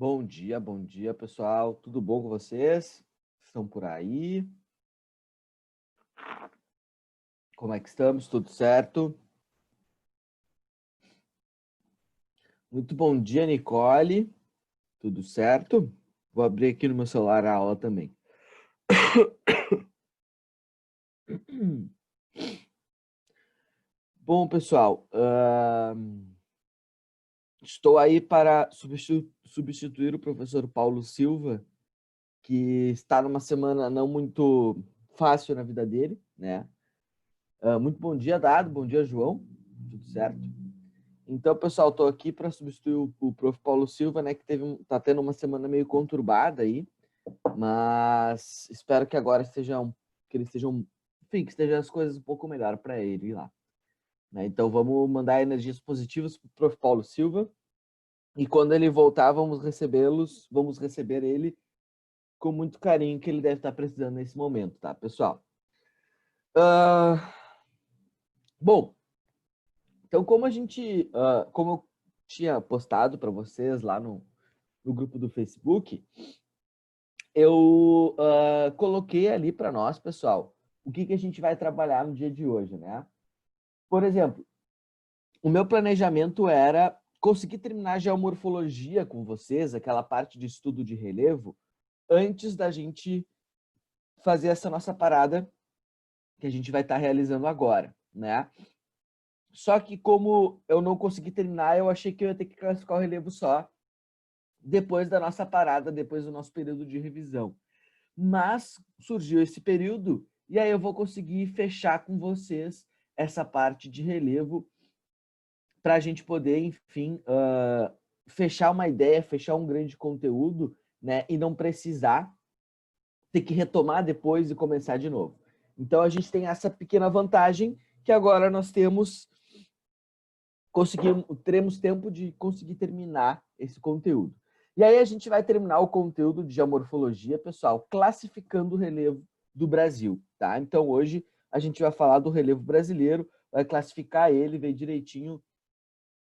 Bom dia, pessoal. Tudo bom com vocês? Estão por aí? Como é que estamos? Tudo certo? Muito bom dia, Nicole. Tudo certo? Vou abrir aqui no meu celular a aula também. Bom, pessoal, estou aí para substituir o professor Paulo Silva, que está numa semana não muito fácil na vida dele, né? Muito bom dia, Dado. Bom dia, João. Tudo certo? Então, pessoal, estou aqui para substituir o prof. Paulo Silva, né, que tá tendo uma semana meio conturbada aí, mas espero que agora que ele esteja, enfim, que estejam as coisas um pouco melhor para ele lá. Né? Então, vamos mandar energias positivas para o prof. Paulo Silva e quando ele voltar, vamos receber ele com muito carinho que ele deve estar precisando nesse momento, tá, pessoal? Bom, então, como eu tinha postado para vocês lá no grupo do Facebook, eu coloquei ali para nós, pessoal, o que a gente vai trabalhar no dia de hoje, né? Por exemplo, o meu planejamento era conseguir terminar a geomorfologia com vocês, aquela parte de estudo de relevo, antes da gente fazer essa nossa parada que a gente vai estar realizando agora, né? Só que como eu não consegui terminar, eu achei que eu ia ter que classificar o relevo só depois da nossa parada, depois do nosso período de revisão. Mas surgiu esse período e aí eu vou conseguir fechar com vocês essa parte de relevo para a gente poder, enfim, fechar uma ideia, fechar um grande conteúdo, né, e não precisar ter que retomar depois e começar de novo. Então a gente tem essa pequena vantagem que agora nós teremos tempo de conseguir terminar esse conteúdo. E aí a gente vai terminar o conteúdo de geomorfologia, pessoal, classificando o relevo do Brasil, tá? Então hoje a gente vai falar do relevo brasileiro, vai classificar ele, ver direitinho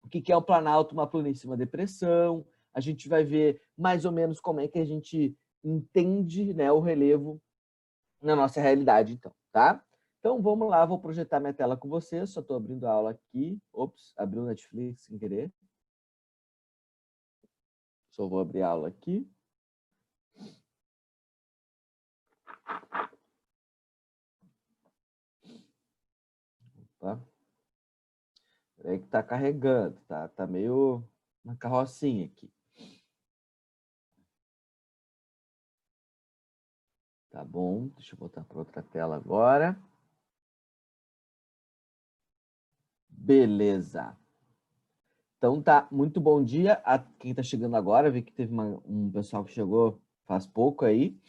o que é o planalto, uma planície, uma depressão. A gente vai ver mais ou menos como é que a gente entende, né, o relevo na nossa realidade, então, tá? Então vamos lá, vou projetar minha tela com vocês. Só estou abrindo a aula aqui. Ops, abriu o Netflix sem querer. Só vou abrir a aula aqui. Tá? Peraí que tá carregando, tá? Tá meio uma carrocinha aqui. Tá bom, deixa eu voltar para outra tela agora. Beleza. Então tá, muito bom dia a quem tá chegando agora. Vi que teve um pessoal que chegou faz pouco aí.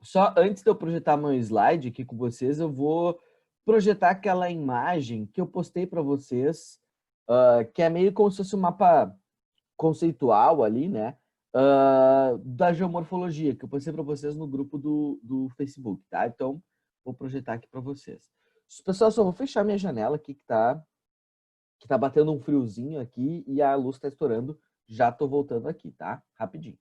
Só antes de eu projetar meu slide aqui com vocês, eu vou projetar aquela imagem que eu postei para vocês, que é meio como se fosse um mapa conceitual ali, né? Da geomorfologia, que eu postei para vocês no grupo do Facebook, tá? Então, vou projetar aqui para vocês. Pessoal, só vou fechar minha janela aqui que tá batendo um friozinho aqui e a luz tá estourando. Já tô voltando aqui, tá? Rapidinho.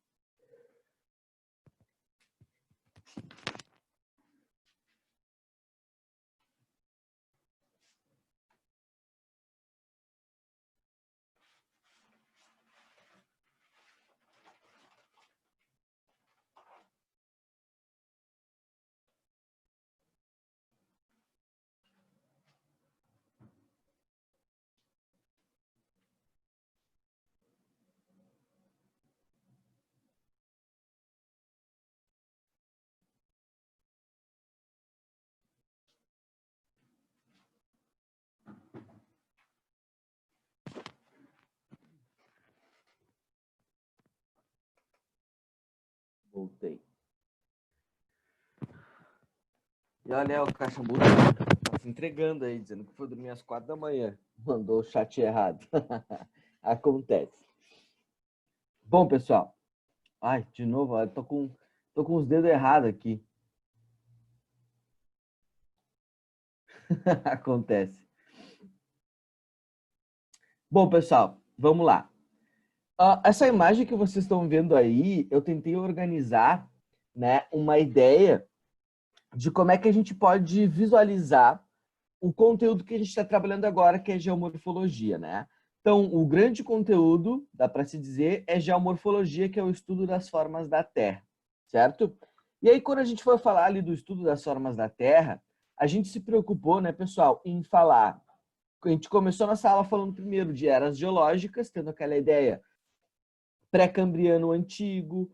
Voltei. E olha, o Cachambu tá se entregando aí, dizendo que foi dormir às 4 da manhã. Mandou o chat errado. Acontece. Bom, pessoal. Ai, de novo, eu tô com os dedos errados aqui. Acontece. Bom, pessoal, vamos lá. Essa imagem que vocês estão vendo aí, eu tentei organizar, né, uma ideia de como é que a gente pode visualizar o conteúdo que a gente está trabalhando agora, que é geomorfologia, né? Então, o grande conteúdo, dá para se dizer, é geomorfologia, que é o estudo das formas da Terra, certo? E aí, quando a gente for falar ali do estudo das formas da Terra, a gente se preocupou, né, pessoal, em falar. A gente começou nossa aula falando primeiro de eras geológicas, tendo aquela ideia pré-cambriano antigo,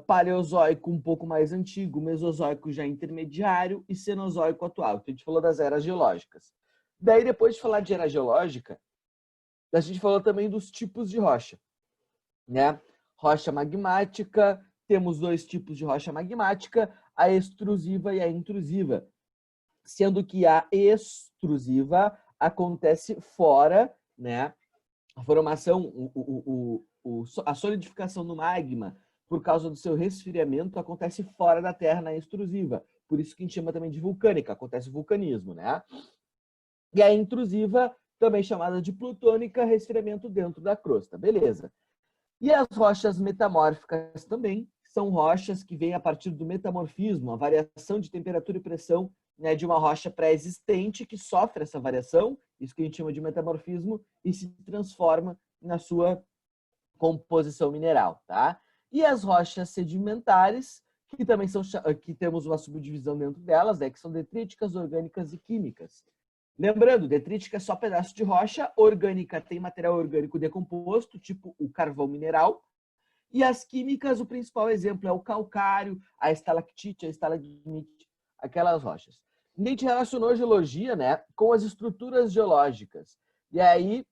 paleozoico um pouco mais antigo, mesozoico já intermediário e cenozoico atual. Então, a gente falou das eras geológicas. Daí, depois de falar de era geológica, a gente falou também dos tipos de rocha, né? Rocha magmática, temos dois tipos de rocha magmática, a extrusiva e a intrusiva, sendo que a extrusiva acontece fora, né? A formação, a solidificação do magma, por causa do seu resfriamento, acontece fora da Terra na extrusiva. Por isso que a gente chama também de vulcânica, acontece o vulcanismo, né? E a intrusiva, também chamada de plutônica, resfriamento dentro da crosta. Beleza. E as rochas metamórficas também são rochas que vêm a partir do metamorfismo, a variação de temperatura e pressão, né, de uma rocha pré-existente que sofre essa variação, isso que a gente chama de metamorfismo, e se transforma na sua composição mineral, tá? E as rochas sedimentares, que também são, que temos uma subdivisão dentro delas, né, que são detríticas, orgânicas e químicas. Lembrando, detrítica é só pedaço de rocha, orgânica tem material orgânico decomposto, tipo o carvão mineral, e as químicas, o principal exemplo é o calcário, a estalactite, a estalagmite, aquelas rochas. A gente relacionou geologia, né, com as estruturas geológicas. E aí,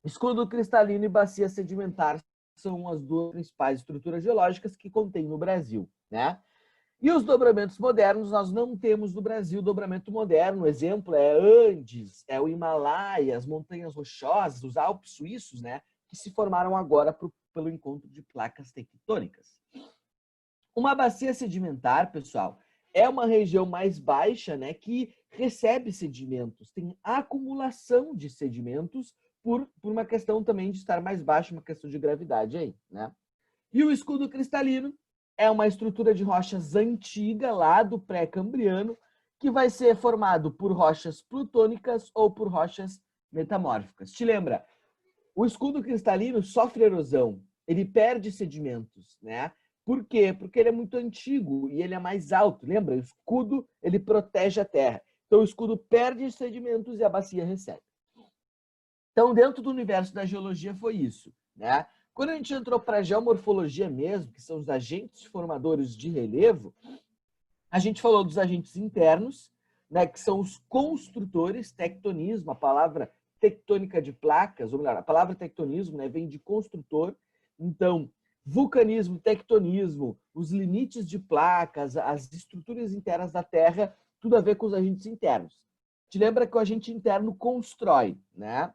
escudo cristalino e bacia sedimentar são as duas principais estruturas geológicas que contém no Brasil, né? E os dobramentos modernos, nós não temos no Brasil dobramento moderno. O exemplo é Andes, é o Himalaia, as montanhas rochosas, os Alpes suíços, né? Que se formaram agora pelo encontro de placas tectônicas. Uma bacia sedimentar, pessoal, é uma região mais baixa, né? Que recebe sedimentos, tem acumulação de sedimentos por uma questão também de estar mais baixo, uma questão de gravidade aí, né? E o escudo cristalino é uma estrutura de rochas antiga, lá do pré-cambriano, que vai ser formado por rochas plutônicas ou por rochas metamórficas. Te lembra? O escudo cristalino sofre erosão, ele perde sedimentos, né? Por quê? Porque ele é muito antigo e ele é mais alto. Lembra? O escudo, ele protege a terra. Então, o escudo perde sedimentos e a bacia recebe. Então, dentro do universo da geologia foi isso, né? Quando a gente entrou para a geomorfologia mesmo, que são os agentes formadores de relevo, a gente falou dos agentes internos, né, que são os construtores, tectonismo, a palavra tectônica de placas, ou melhor, a palavra tectonismo, né, vem de construtor. Então, vulcanismo, tectonismo, os limites de placas, as estruturas internas da Terra, tudo a ver com os agentes internos. Te lembra que o agente interno constrói, né?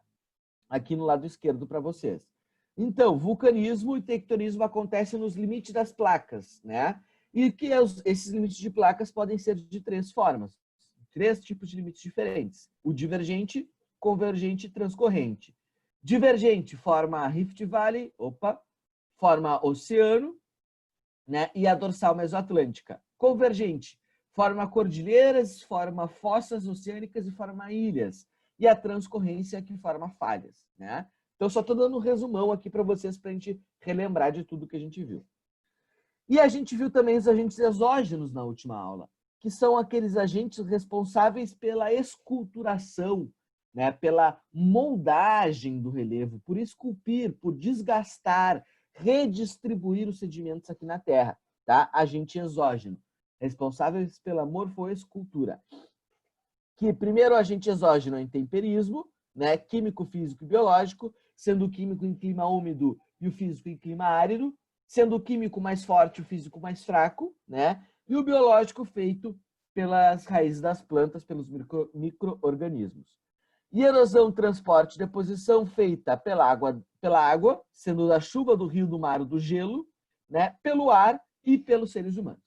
Aqui no lado esquerdo para vocês. Então, vulcanismo e tectonismo acontecem nos limites das placas, né? E que esses limites de placas podem ser de três formas, três tipos de limites diferentes: o divergente, convergente e transcorrente. Divergente forma Rift Valley, forma oceano, né? E a dorsal mesoatlântica. Convergente forma cordilheiras, forma fossas oceânicas e forma ilhas. E a transcorrência que forma falhas, né? Então, só estou dando um resumão aqui para vocês, para a gente relembrar de tudo que a gente viu. E a gente viu também os agentes exógenos na última aula, que são aqueles agentes responsáveis pela esculturação, né? Pela moldagem do relevo, por esculpir, por desgastar, redistribuir os sedimentos aqui na Terra, tá? Agente exógeno, responsáveis pela morfoescultura. Que primeiro agente exógeno é o intemperismo, né? Químico, físico e biológico, sendo o químico em clima úmido e o físico em clima árido, sendo o químico mais forte e o físico mais fraco, né? E o biológico feito pelas raízes das plantas, pelos micro-organismos. E erosão, transporte e deposição feita pela água, sendo da chuva, do rio, do mar, do gelo, né? Pelo ar e pelos seres humanos.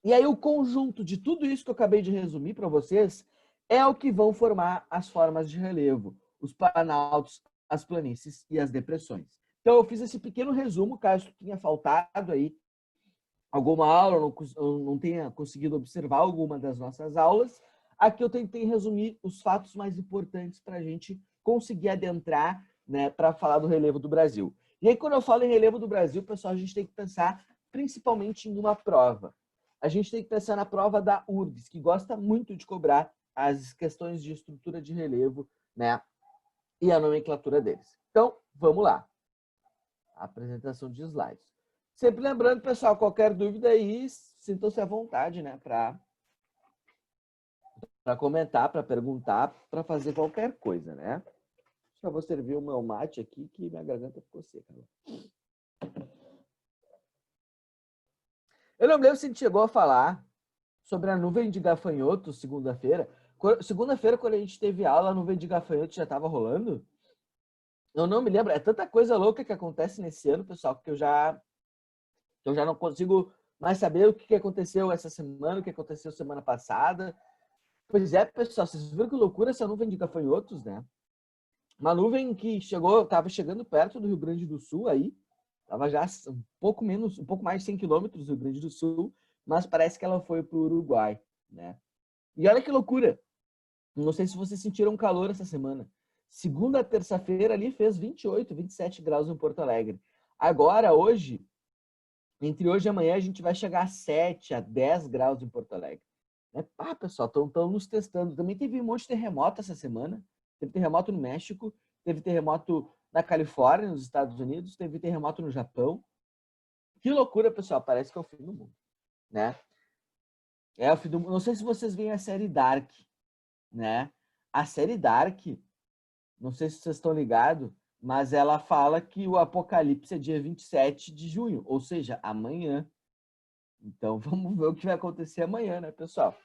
E aí o conjunto de tudo isso que eu acabei de resumir para vocês é o que vão formar as formas de relevo, os planaltos, as planícies e as depressões. Então, eu fiz esse pequeno resumo, caso tenha faltado aí alguma aula, ou não tenha conseguido observar alguma das nossas aulas. Aqui eu tentei resumir os fatos mais importantes para a gente conseguir adentrar, né, para falar do relevo do Brasil. E aí, quando eu falo em relevo do Brasil, pessoal, a gente tem que pensar principalmente em uma prova. A gente tem que pensar na prova da URGS, que gosta muito de cobrar as questões de estrutura de relevo, né, e a nomenclatura deles. Então, vamos lá. Apresentação de slides. Sempre lembrando, pessoal, qualquer dúvida aí, sintam-se à vontade, né, para comentar, para perguntar, para fazer qualquer coisa, né? Só vou servir o meu mate aqui, que minha garganta ficou seca. Eu não me lembro se a gente chegou a falar sobre a nuvem de gafanhotos segunda-feira. Segunda-feira, quando a gente teve aula, a nuvem de gafanhotos já estava rolando? Eu não me lembro. É tanta coisa louca que acontece nesse ano, pessoal, que eu já não consigo mais saber o que aconteceu essa semana, o que aconteceu semana passada. Pois é, pessoal, vocês viram que loucura essa nuvem de gafanhotos, né? Uma nuvem que estava chegando perto do Rio Grande do Sul aí, estava já um pouco mais de 100 quilômetros do Rio Grande do Sul, mas parece que ela foi para o Uruguai, né? E olha que loucura! Não sei se vocês sentiram calor essa semana. Segunda, terça-feira ali fez 28, 27 graus em Porto Alegre. Agora, hoje, entre hoje e amanhã, a gente vai chegar a 7, a 10 graus em Porto Alegre. Ah, pessoal, estão nos testando. Também teve um monte de terremoto essa semana. Teve terremoto no México, teve terremoto na Califórnia, nos Estados Unidos, teve terremoto no Japão. Que loucura, pessoal. Parece que é o fim do mundo, né? É o fim do mundo. Não sei se vocês veem a série Dark, né? A série Dark, não sei se vocês estão ligados, mas ela fala que o apocalipse é dia 27 de junho, ou seja, amanhã. Então, vamos ver o que vai acontecer amanhã, né, pessoal?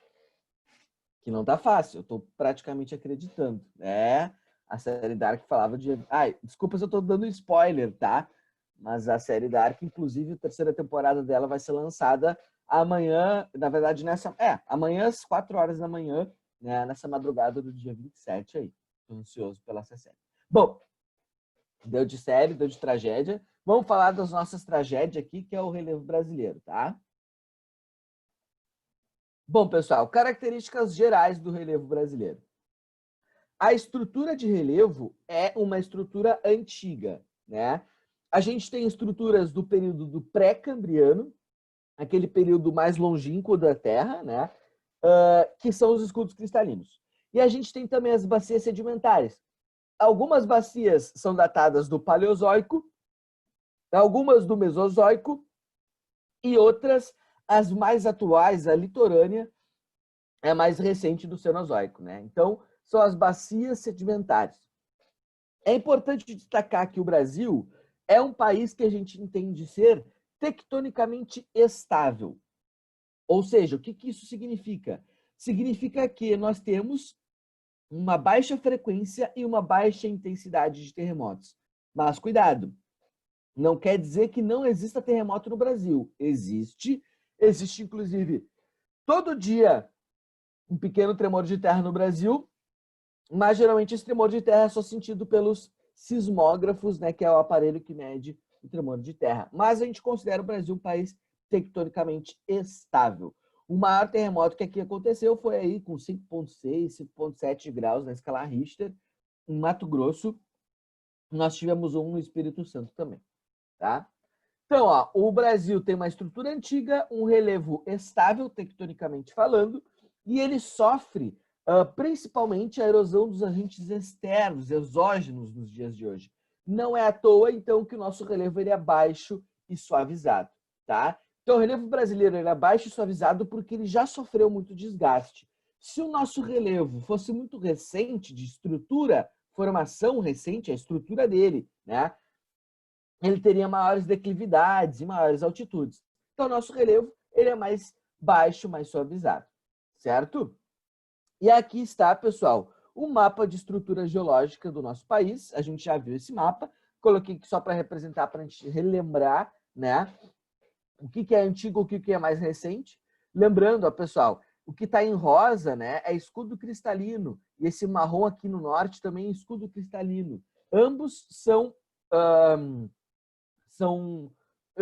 Que não tá fácil, eu tô praticamente acreditando. A série Dark falava de... Ai, desculpa se eu tô dando spoiler, tá? Mas a série Dark, inclusive, a terceira temporada dela vai ser lançada amanhã, na verdade, amanhã às 4 horas da manhã, né, nessa madrugada do dia 27 aí. Tô ansioso pela essa série. Bom, deu de série, deu de tragédia. Vamos falar das nossas tragédias aqui, que é o relevo brasileiro, tá? Bom, pessoal, características gerais do relevo brasileiro. A estrutura de relevo é uma estrutura antiga, né? A gente tem estruturas do período do pré-cambriano, aquele período mais longínquo da Terra, né? Que são os escudos cristalinos. E a gente tem também as bacias sedimentares. Algumas bacias são datadas do Paleozoico, algumas do Mesozoico e outras, as mais atuais, a litorânea, é mais recente do Cenozoico, né? Então, são as bacias sedimentares. É importante destacar que o Brasil é um país que a gente entende ser tectonicamente estável. Ou seja, o que isso significa? Significa que nós temos uma baixa frequência e uma baixa intensidade de terremotos. Mas cuidado, não quer dizer que não exista terremoto no Brasil. Existe inclusive todo dia um pequeno tremor de terra no Brasil, mas geralmente esse tremor de terra é só sentido pelos sismógrafos, né, que é o aparelho que mede o tremor de terra. Mas a gente considera o Brasil um país tectonicamente estável. O maior terremoto que aqui aconteceu foi aí com 5,6, 5,7 graus na escala Richter, em Mato Grosso. Nós tivemos um no Espírito Santo também, tá? Então, ó, o Brasil tem uma estrutura antiga, um relevo estável, tectonicamente falando, e ele sofre principalmente a erosão dos agentes externos, exógenos, nos dias de hoje. Não é à toa, então, que o nosso relevo ele é baixo e suavizado, tá? Então, o relevo brasileiro ele é baixo e suavizado porque ele já sofreu muito desgaste. Se o nosso relevo fosse muito recente, de estrutura, formação recente, a estrutura dele, né? Ele teria maiores declividades e maiores altitudes. Então, o nosso relevo ele é mais baixo, mais suavizado, certo? E aqui está, pessoal, o mapa de estrutura geológica do nosso país. A gente já viu esse mapa. Coloquei aqui só para representar, para a gente relembrar, né? O que é antigo, o que é mais recente. Lembrando, ó, pessoal, o que está em rosa, né, é escudo cristalino. E esse marrom aqui no norte também é escudo cristalino. Ambos são são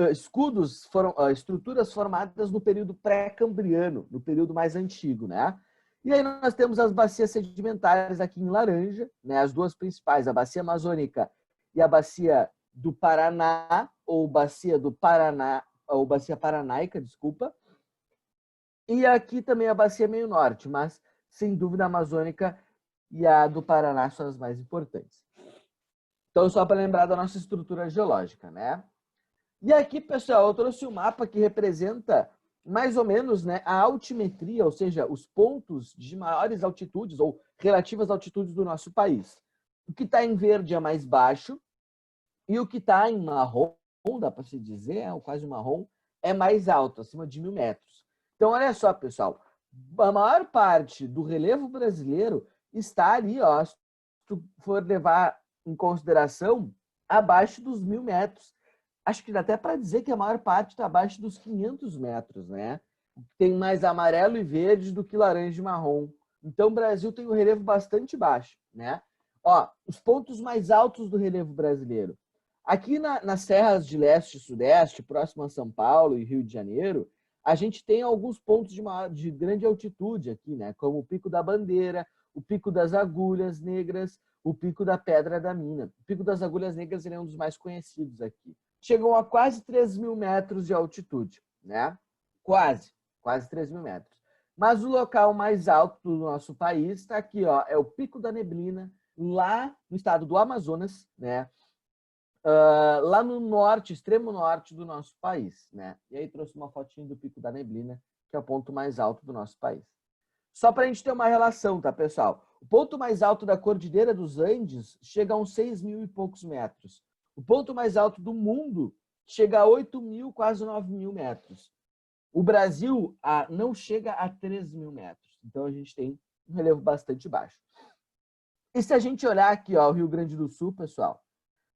escudos, estruturas formadas no período pré-cambriano, no período mais antigo, né? E aí nós temos as bacias sedimentares aqui em laranja, né? As duas principais, a bacia amazônica e a bacia do Paraná, ou bacia do Paraná, ou bacia paranaica, desculpa. E aqui também a bacia meio norte, mas sem dúvida a amazônica e a do Paraná são as mais importantes. Então, só para lembrar da nossa estrutura geológica, né? E aqui, pessoal, eu trouxe um mapa que representa mais ou menos, né, a altimetria, ou seja, os pontos de maiores altitudes ou relativas altitudes do nosso país. O que está em verde é mais baixo e o que está em marrom, dá para se dizer, quase marrom, é mais alto, acima de 1.000 metros. Então, olha só, pessoal, a maior parte do relevo brasileiro está ali, ó, se tu for levar em consideração, abaixo dos 1.000 metros. Acho que dá até para dizer que a maior parte está abaixo dos 500 metros, né? Tem mais amarelo e verde do que laranja e marrom. Então, o Brasil tem um relevo bastante baixo, né? Ó, os pontos mais altos do relevo brasileiro. Aqui nas serras de leste e sudeste, próximo a São Paulo e Rio de Janeiro, a gente tem alguns pontos de grande altitude aqui, né? Como o Pico da Bandeira, o Pico das Agulhas Negras, o Pico da Pedra da Mina. O Pico das Agulhas Negras ele é um dos mais conhecidos aqui. Chegam a quase 3.000 metros de altitude, né? Quase 3.000 metros. Mas o local mais alto do nosso país está aqui, ó, é o Pico da Neblina, lá no estado do Amazonas, né? Lá no norte, extremo norte do nosso país, né? E aí trouxe uma fotinho do Pico da Neblina, que é o ponto mais alto do nosso país. Só para a gente ter uma relação, tá, pessoal? O ponto mais alto da Cordilheira dos Andes chega a uns 6.000 e poucos metros. O ponto mais alto do mundo chega a 8.000, quase 9.000 metros. O Brasil não chega a 3.000 metros. Então, a gente tem um relevo bastante baixo. E se a gente olhar aqui, ó, o Rio Grande do Sul, pessoal,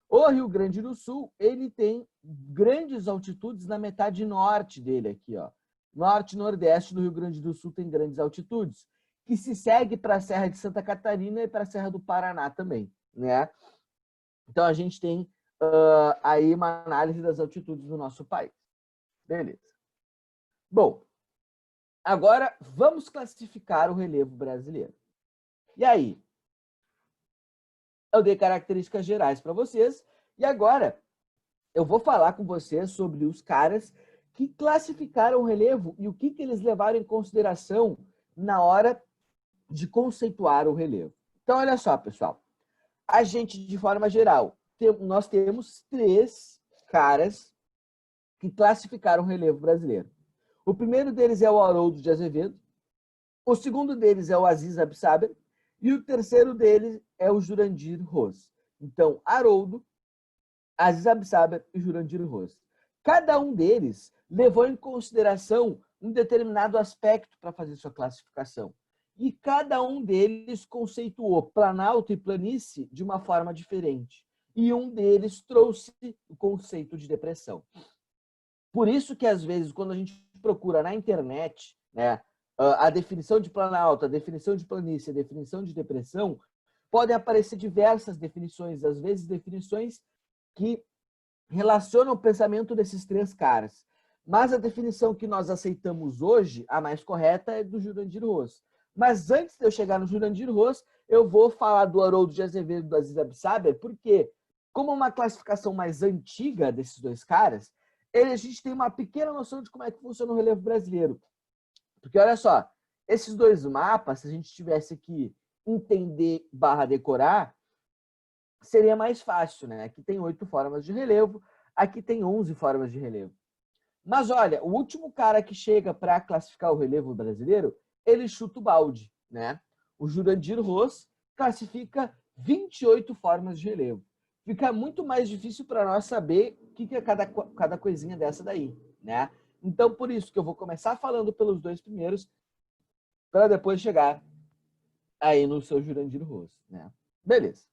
o Rio Grande do Sul, ele tem grandes altitudes na metade norte dele aqui, ó. Norte e nordeste do Rio Grande do Sul tem grandes altitudes, que se segue para a Serra de Santa Catarina e para a Serra do Paraná também, né? Então, a gente tem aí uma análise das altitudes do nosso país. Beleza. Bom, agora vamos classificar o relevo brasileiro. E aí? Eu dei características gerais para vocês e agora eu vou falar com vocês sobre os caras que classificaram o relevo e o que eles levaram em consideração na hora de conceituar o relevo. Então, olha só, pessoal. A gente, de forma geral, nós temos 3 caras que classificaram o relevo brasileiro. O primeiro deles é o Haroldo de Azevedo, o segundo deles é o Aziz Absaber e o terceiro deles é o Jurandir Rous. Então, Haroldo, Aziz Absaber e Jurandir Rous. Cada um deles levou em consideração um determinado aspecto para fazer sua classificação. E cada um deles conceituou planalto e planície de uma forma diferente. E um deles trouxe o conceito de depressão. Por isso que, às vezes, quando a gente procura na internet, né, a definição de planalto, a definição de planície, a definição de depressão, podem aparecer diversas definições, às vezes definições que relacionam o pensamento desses 3 caras. Mas a definição que nós aceitamos hoje, a mais correta, é do Jurandir Rous. Mas antes de eu chegar no Jurandir Rous, eu vou falar do Haroldo de Azevedo e do Aziz Absaber, porque, como uma classificação mais antiga desses 2 caras, a gente tem uma pequena noção de como é que funciona o relevo brasileiro. Porque, olha só, esses 2 mapas, se a gente tivesse que entender / decorar, seria mais fácil, né? Aqui tem 8 formas de relevo, aqui tem 11 formas de relevo. Mas, olha, o último cara que chega para classificar o relevo brasileiro, ele chuta o balde, né? O Jurandir Rous classifica 28 formas de relevo. Fica muito mais difícil para nós saber o que é cada coisinha dessa daí, né? Então, por isso que eu vou começar falando pelos 2 primeiros, para depois chegar aí no seu Jurandir Rous, né? Beleza.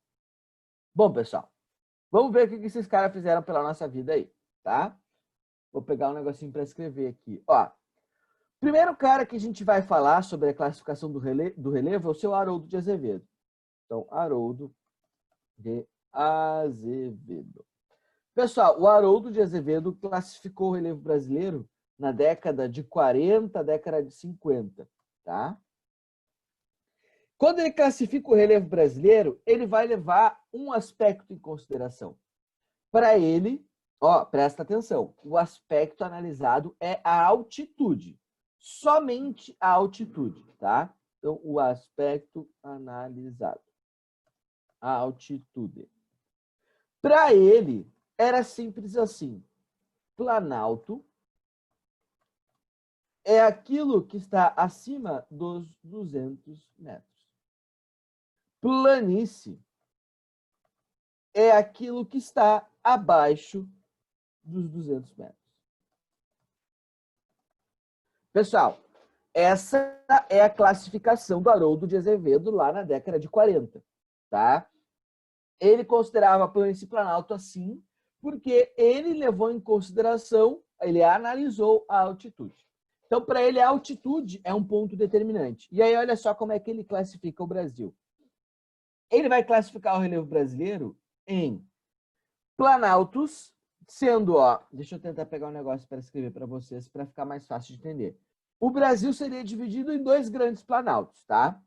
Bom, pessoal, vamos ver o que esses caras fizeram pela nossa vida aí, tá? Vou pegar um negocinho para escrever aqui. Ó, primeiro cara que a gente vai falar sobre a classificação do relevo é o seu Haroldo de Azevedo. Então, Haroldo de Azevedo. Pessoal, o Haroldo de Azevedo classificou o relevo brasileiro na década de 40, década de 50, tá? Quando ele classifica o relevo brasileiro, ele vai levar um aspecto em consideração. Para ele, ó, presta atenção, o aspecto analisado é a altitude, somente a altitude, tá? Então, o aspecto analisado, a altitude. Para ele, era simples assim. Planalto é aquilo que está acima dos 200 metros. Planície é aquilo que está abaixo dos 200 metros. Pessoal, essa é a classificação do Haroldo de Azevedo lá na década de 40, tá? Ele considerava a planície planalto assim, porque ele levou em consideração, ele analisou a altitude. Então, para ele, a altitude é um ponto determinante. E aí, olha só como é que ele classifica o Brasil. Ele vai classificar o relevo brasileiro em planaltos, sendo, ó, deixa eu tentar pegar um negócio para escrever para vocês, para ficar mais fácil de entender. O Brasil seria dividido em dois grandes planaltos, tá?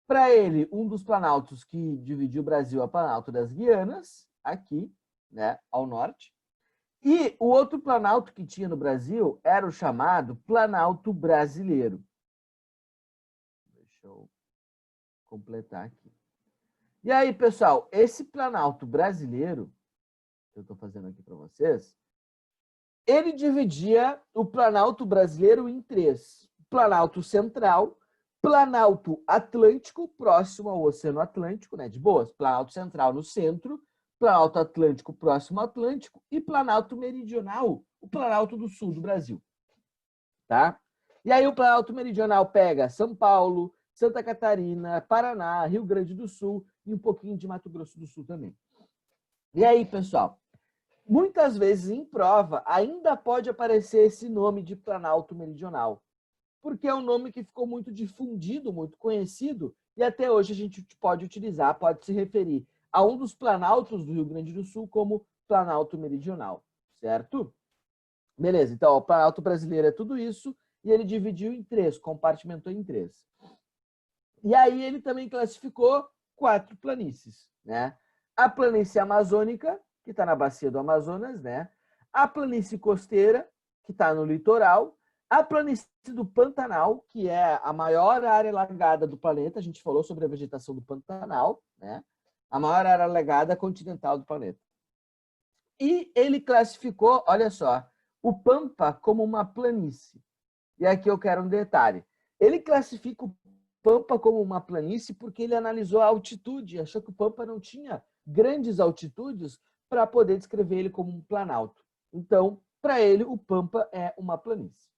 Para ele, um dos planaltos que dividiu o Brasil é o Planalto das Guianas, aqui, né, ao norte. E o outro planalto que tinha no Brasil era o chamado Planalto Brasileiro. Deixa eu completar aqui. E aí, pessoal, esse Planalto Brasileiro, que eu estou fazendo aqui para vocês, ele dividia o Planalto Brasileiro em três. Planalto Central, Planalto Atlântico, próximo ao Oceano Atlântico, né, de boas. Planalto Central no centro, Planalto Atlântico próximo ao Atlântico e Planalto Meridional, o Planalto do Sul do Brasil. Tá? E aí o Planalto Meridional pega São Paulo, Santa Catarina, Paraná, Rio Grande do Sul e um pouquinho de Mato Grosso do Sul também. E aí, pessoal, muitas vezes em prova ainda pode aparecer esse nome de Planalto Meridional, porque é um nome que ficou muito difundido, muito conhecido, e até hoje a gente pode utilizar, pode se referir a um dos planaltos do Rio Grande do Sul como Planalto Meridional, certo? Beleza, então ó, o Planalto brasileiro é tudo isso, e ele dividiu em três, compartimentou em três. E aí ele também classificou 4 planícies, né? A planície amazônica, que está na bacia do Amazonas, né? A planície costeira, que está no litoral, a planície do Pantanal, que é a maior área alagada do planeta. A gente falou sobre a vegetação do Pantanal, né? A maior área alagada continental do planeta. E ele classificou, olha só, o Pampa como uma planície. E aqui eu quero um detalhe. Ele classifica o Pampa como uma planície porque ele analisou a altitude, achou que o Pampa não tinha grandes altitudes para poder descrever ele como um planalto. Então, para ele, o Pampa é uma planície.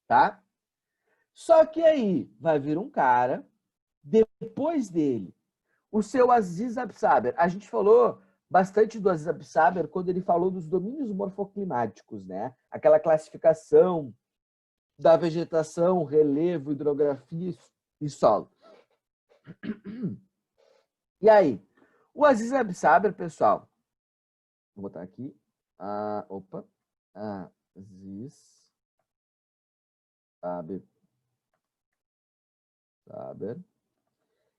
Tá? Só que aí vai vir um cara, depois dele, o seu Aziz Absaber. A gente falou bastante do Aziz Absaber quando ele falou dos domínios morfoclimáticos, né? Aquela classificação da vegetação, relevo, hidrografia e solo. E aí, o Aziz Absaber, pessoal, vou botar aqui, Aziz Absaber.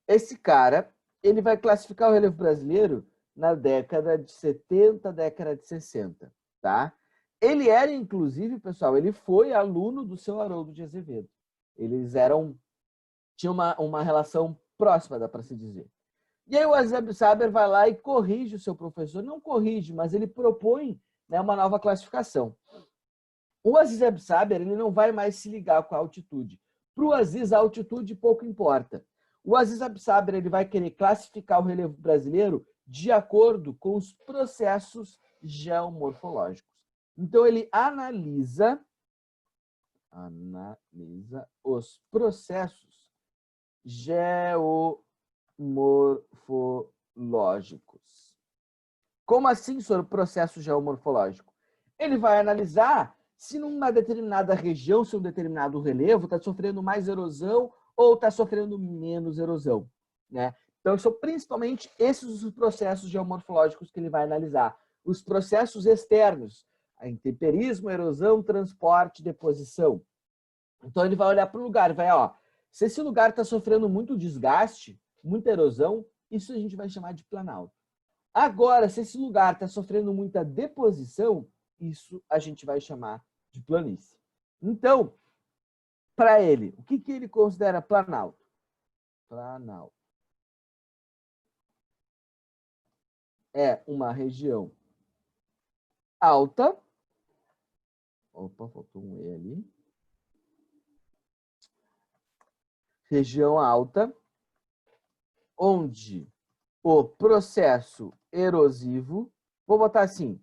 Esse cara, ele vai classificar o relevo brasileiro na década de 70, década de 60, tá? Ele era, inclusive, pessoal, ele foi aluno do seu Haroldo de Azevedo. Eles tinham uma relação próxima, dá para se dizer. E aí o Aziz Absaber vai lá e corrige o seu professor. Não corrige, mas ele propõe, né, uma nova classificação. O Aziz Absaber, ele não vai mais se ligar com a altitude. Para o Aziz, a altitude pouco importa. O Aziz Absaber, ele vai querer classificar o relevo brasileiro de acordo com os processos geomorfológicos. Então, ele analisa os processos geomorfológicos. Como assim sobre o processo geomorfológico? Ele vai analisar se numa determinada região, se um determinado relevo está sofrendo mais erosão ou está sofrendo menos erosão, né? Então, são principalmente esses os processos geomorfológicos que ele vai analisar. os processos externos, a intemperismo, erosão, transporte, deposição. Então, ele vai olhar para o lugar, vai, ó, se esse lugar está sofrendo muito desgaste, muita erosão, isso a gente vai chamar de planalto. Agora, se esse lugar está sofrendo muita deposição, isso a gente vai chamar de planície. Então, para ele, o que ele considera planalto? Planalto é uma região alta. Opa, faltou um E ali. Região alta, onde o processo erosivo, vou botar assim,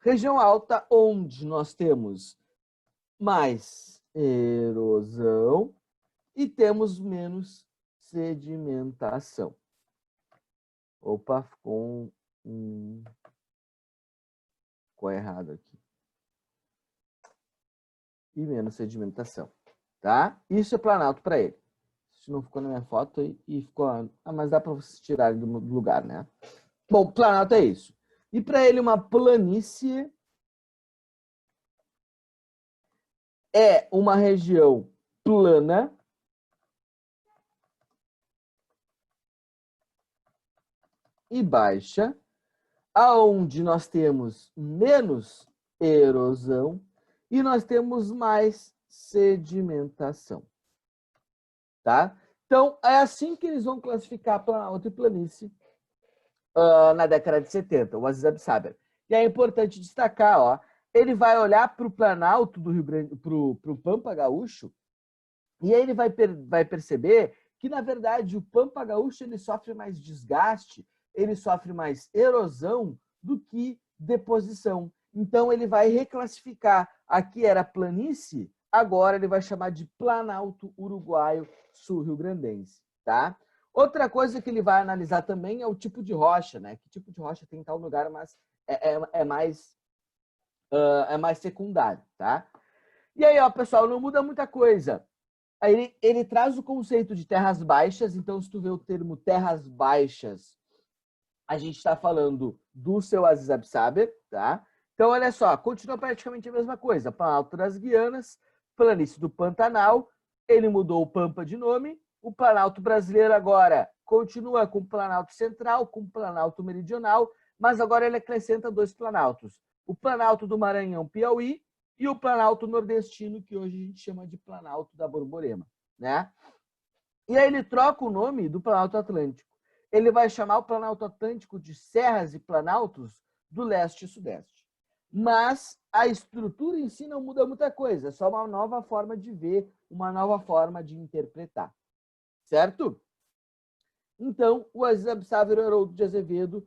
região alta onde nós temos mais erosão e temos menos sedimentação. Opa, ficou errado aqui. E menos sedimentação, tá? Isso é planalto para ele. Isso não ficou na minha foto e ficou... Ah, mas dá para vocês tirarem do lugar, né? Bom, planalto é isso. E para ele uma planície é uma região plana e baixa, aonde nós temos menos erosão e nós temos mais sedimentação. Tá? Então, é assim que eles vão classificar planalto e planície na década de 70, o Aziz Absaber. E é importante destacar, ó, ele vai olhar para o planalto do Rio Grande, para o Pampa Gaúcho, e aí ele vai perceber que, na verdade, o Pampa Gaúcho ele sofre mais desgaste, ele sofre mais erosão do que deposição. Então, ele vai reclassificar. Aqui era planície, agora ele vai chamar de Planalto Uruguaio Sul-Rio-Grandense. Tá? Outra coisa que ele vai analisar também é o tipo de rocha, né? Que tipo de rocha tem em tal lugar, mas é mais secundário. Tá? E aí, ó, pessoal, não muda muita coisa. Aí ele traz o conceito de terras baixas, então se tu vê o termo terras baixas, a gente está falando do seu Aziz Absaber, tá? Então, olha só, continua praticamente a mesma coisa. Planalto das Guianas, planície do Pantanal, ele mudou o Pampa de nome, o Planalto brasileiro agora continua com o Planalto Central, com o Planalto Meridional, mas agora ele acrescenta 2 planaltos. O Planalto do Maranhão, Piauí, e o Planalto Nordestino, que hoje a gente chama de Planalto da Borborema, né? E aí ele troca o nome do Planalto Atlântico. Ele vai chamar o Planalto Atlântico de Serras e Planaltos do Leste e Sudeste. Mas a estrutura em si não muda muita coisa, é só uma nova forma de ver, uma nova forma de interpretar. Certo? Então, o Aziz Absaber e o Haroldo de Azevedo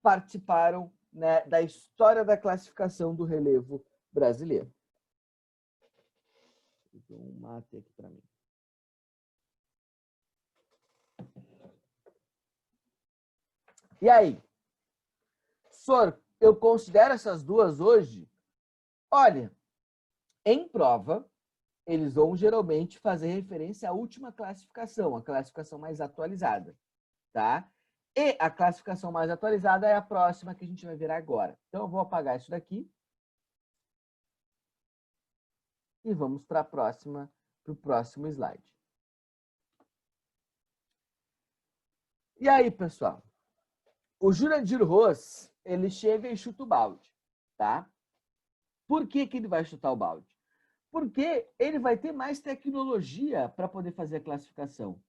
participaram, né, da história da classificação do relevo brasileiro. Vou dar um mate aqui para mim. E aí? Sor, eu considero essas duas hoje? Olha, em prova, eles vão geralmente fazer referência à última classificação, a classificação mais atualizada, tá? E a classificação mais atualizada é a próxima que a gente vai ver agora. Então, eu vou apagar isso daqui. E vamos para o próximo slide. E aí, pessoal? O Jurandir Ross, ele chega e chuta o balde, tá? Por que ele vai chutar o balde? Porque ele vai ter mais tecnologia para poder fazer a classificação.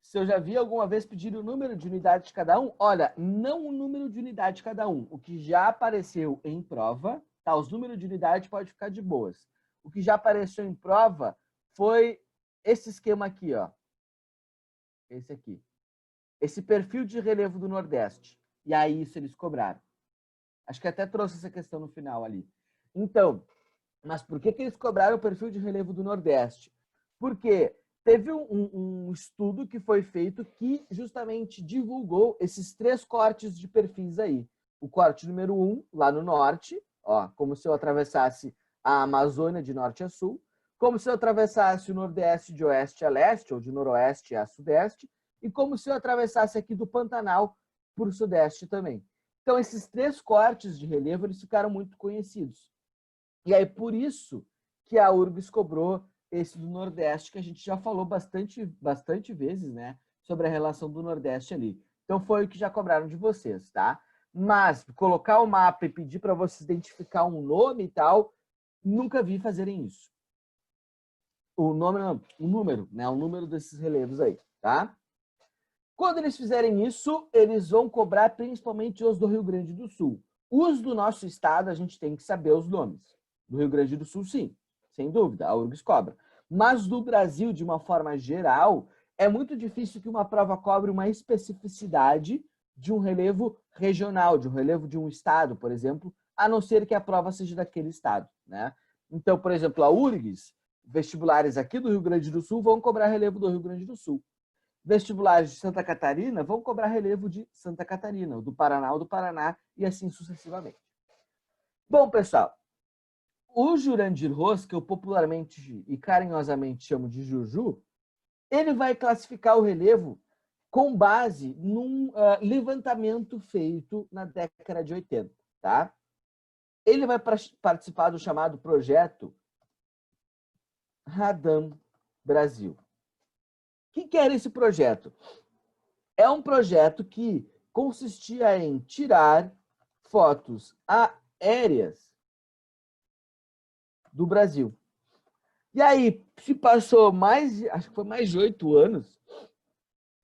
Se eu já vi alguma vez pedir o número de unidade de cada um, olha, não o número de unidade de cada um. O que já apareceu em prova, tá? Os números de unidade pode ficar de boas. O que já apareceu em prova foi esse esquema aqui, ó. Esse aqui. Esse perfil de relevo do Nordeste. E aí isso eles cobraram. Acho que até trouxe essa questão no final ali. Então, mas por que eles cobraram o perfil de relevo do Nordeste? Porque teve um estudo que foi feito que justamente divulgou esses 3 cortes de perfis aí. O corte número 1, lá no norte, ó, como se eu atravessasse a Amazônia de norte a sul, como se eu atravessasse o Nordeste de oeste a leste, ou de noroeste a sudeste, e como se eu atravessasse aqui do Pantanal por sudeste também. Então, esses 3 cortes de relevo, eles ficaram muito conhecidos. E aí, por isso que a URGS cobrou esse do Nordeste, que a gente já falou bastante vezes, né? Sobre a relação do Nordeste ali. Então, foi o que já cobraram de vocês, tá? Mas colocar o mapa e pedir para vocês identificar um nome e tal, nunca vi fazerem isso. O nome não, o número, né? O número desses relevos aí, tá? Quando eles fizerem isso, eles vão cobrar principalmente os do Rio Grande do Sul. Os do nosso estado, a gente tem que saber os nomes. Do Rio Grande do Sul, sim, sem dúvida, a URGS cobra. Mas do Brasil, de uma forma geral, é muito difícil que uma prova cobre uma especificidade de um relevo regional, de um relevo de um estado, por exemplo, a não ser que a prova seja daquele estado, né? Então, por exemplo, a URGS, vestibulares aqui do Rio Grande do Sul vão cobrar relevo do Rio Grande do Sul. Vestibulares de Santa Catarina vão cobrar relevo de Santa Catarina, o do Paraná, o do Paraná, e assim sucessivamente. Bom, pessoal, o Jurandir Ros, que eu popularmente e carinhosamente chamo de Juju, ele vai classificar o relevo com base num levantamento feito na década de 80, tá? Ele vai participar do chamado projeto Radam Brasil. O que era esse projeto? É um projeto que consistia em tirar fotos aéreas do Brasil. E aí, se passou acho que foi mais de 8 anos,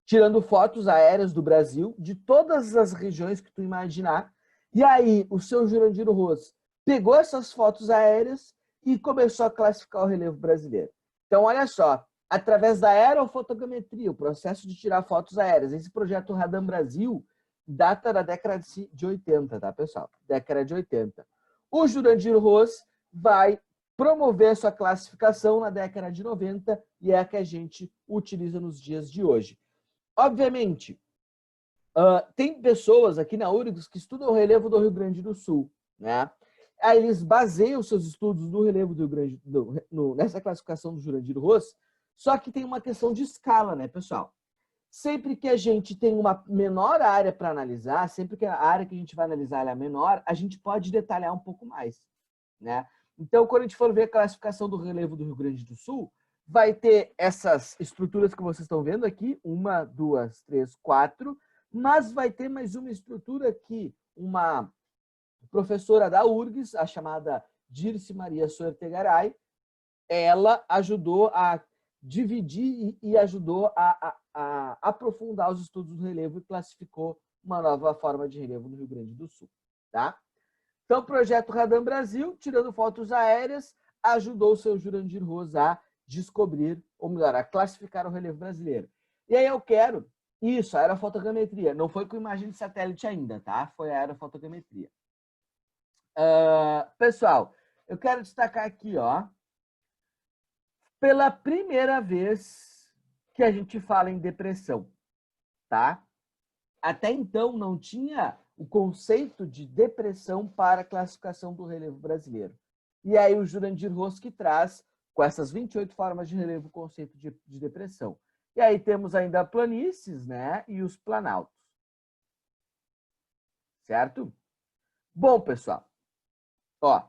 tirando fotos aéreas do Brasil, de todas as regiões que tu imaginar. E aí, o seu Jurandir Ros pegou essas fotos aéreas e começou a classificar o relevo brasileiro. Então, olha só, através da aerofotogrametria, o processo de tirar fotos aéreas. Esse projeto Radam Brasil data da década de 80, tá, pessoal? Década de 80. O Jurandir Ros vai promover sua classificação na década de 90 e é a que a gente utiliza nos dias de hoje. Obviamente, tem pessoas aqui na URGS que estudam o relevo do Rio Grande do Sul, né? Aí eles baseiam seus estudos do relevo do Rio Grande nessa classificação do Jurandir Ros, só que tem uma questão de escala, né, pessoal? Sempre que a gente tem uma menor área para analisar, sempre que a área que a gente vai analisar é menor, a gente pode detalhar um pouco mais, né? Então, quando a gente for ver a classificação do relevo do Rio Grande do Sul, vai ter essas estruturas que vocês estão vendo aqui, 1, 2, 3, 4, mas vai ter mais uma estrutura que uma professora da URGS, a chamada Dirce Maria Soertegaray, ela ajudou a dividir e ajudou a aprofundar os estudos do relevo e classificou uma nova forma de relevo no Rio Grande do Sul, tá? Então, o projeto Radam Brasil, tirando fotos aéreas, ajudou o seu Jurandir Ros a descobrir, ou melhor, a classificar o relevo brasileiro. E aí eu quero isso, a aerofotogrametria. Não foi com imagem de satélite ainda, tá? Foi a aerofotogrametria. Pessoal, eu quero destacar aqui, ó, pela primeira vez que a gente fala em depressão, tá? Até então não tinha o conceito de depressão para a classificação do relevo brasileiro. E aí o Jurandir Ros que traz, com essas 28 formas de relevo, o conceito de depressão. E aí temos ainda planícies, né? E os planaltos. Certo? Bom, pessoal, ó,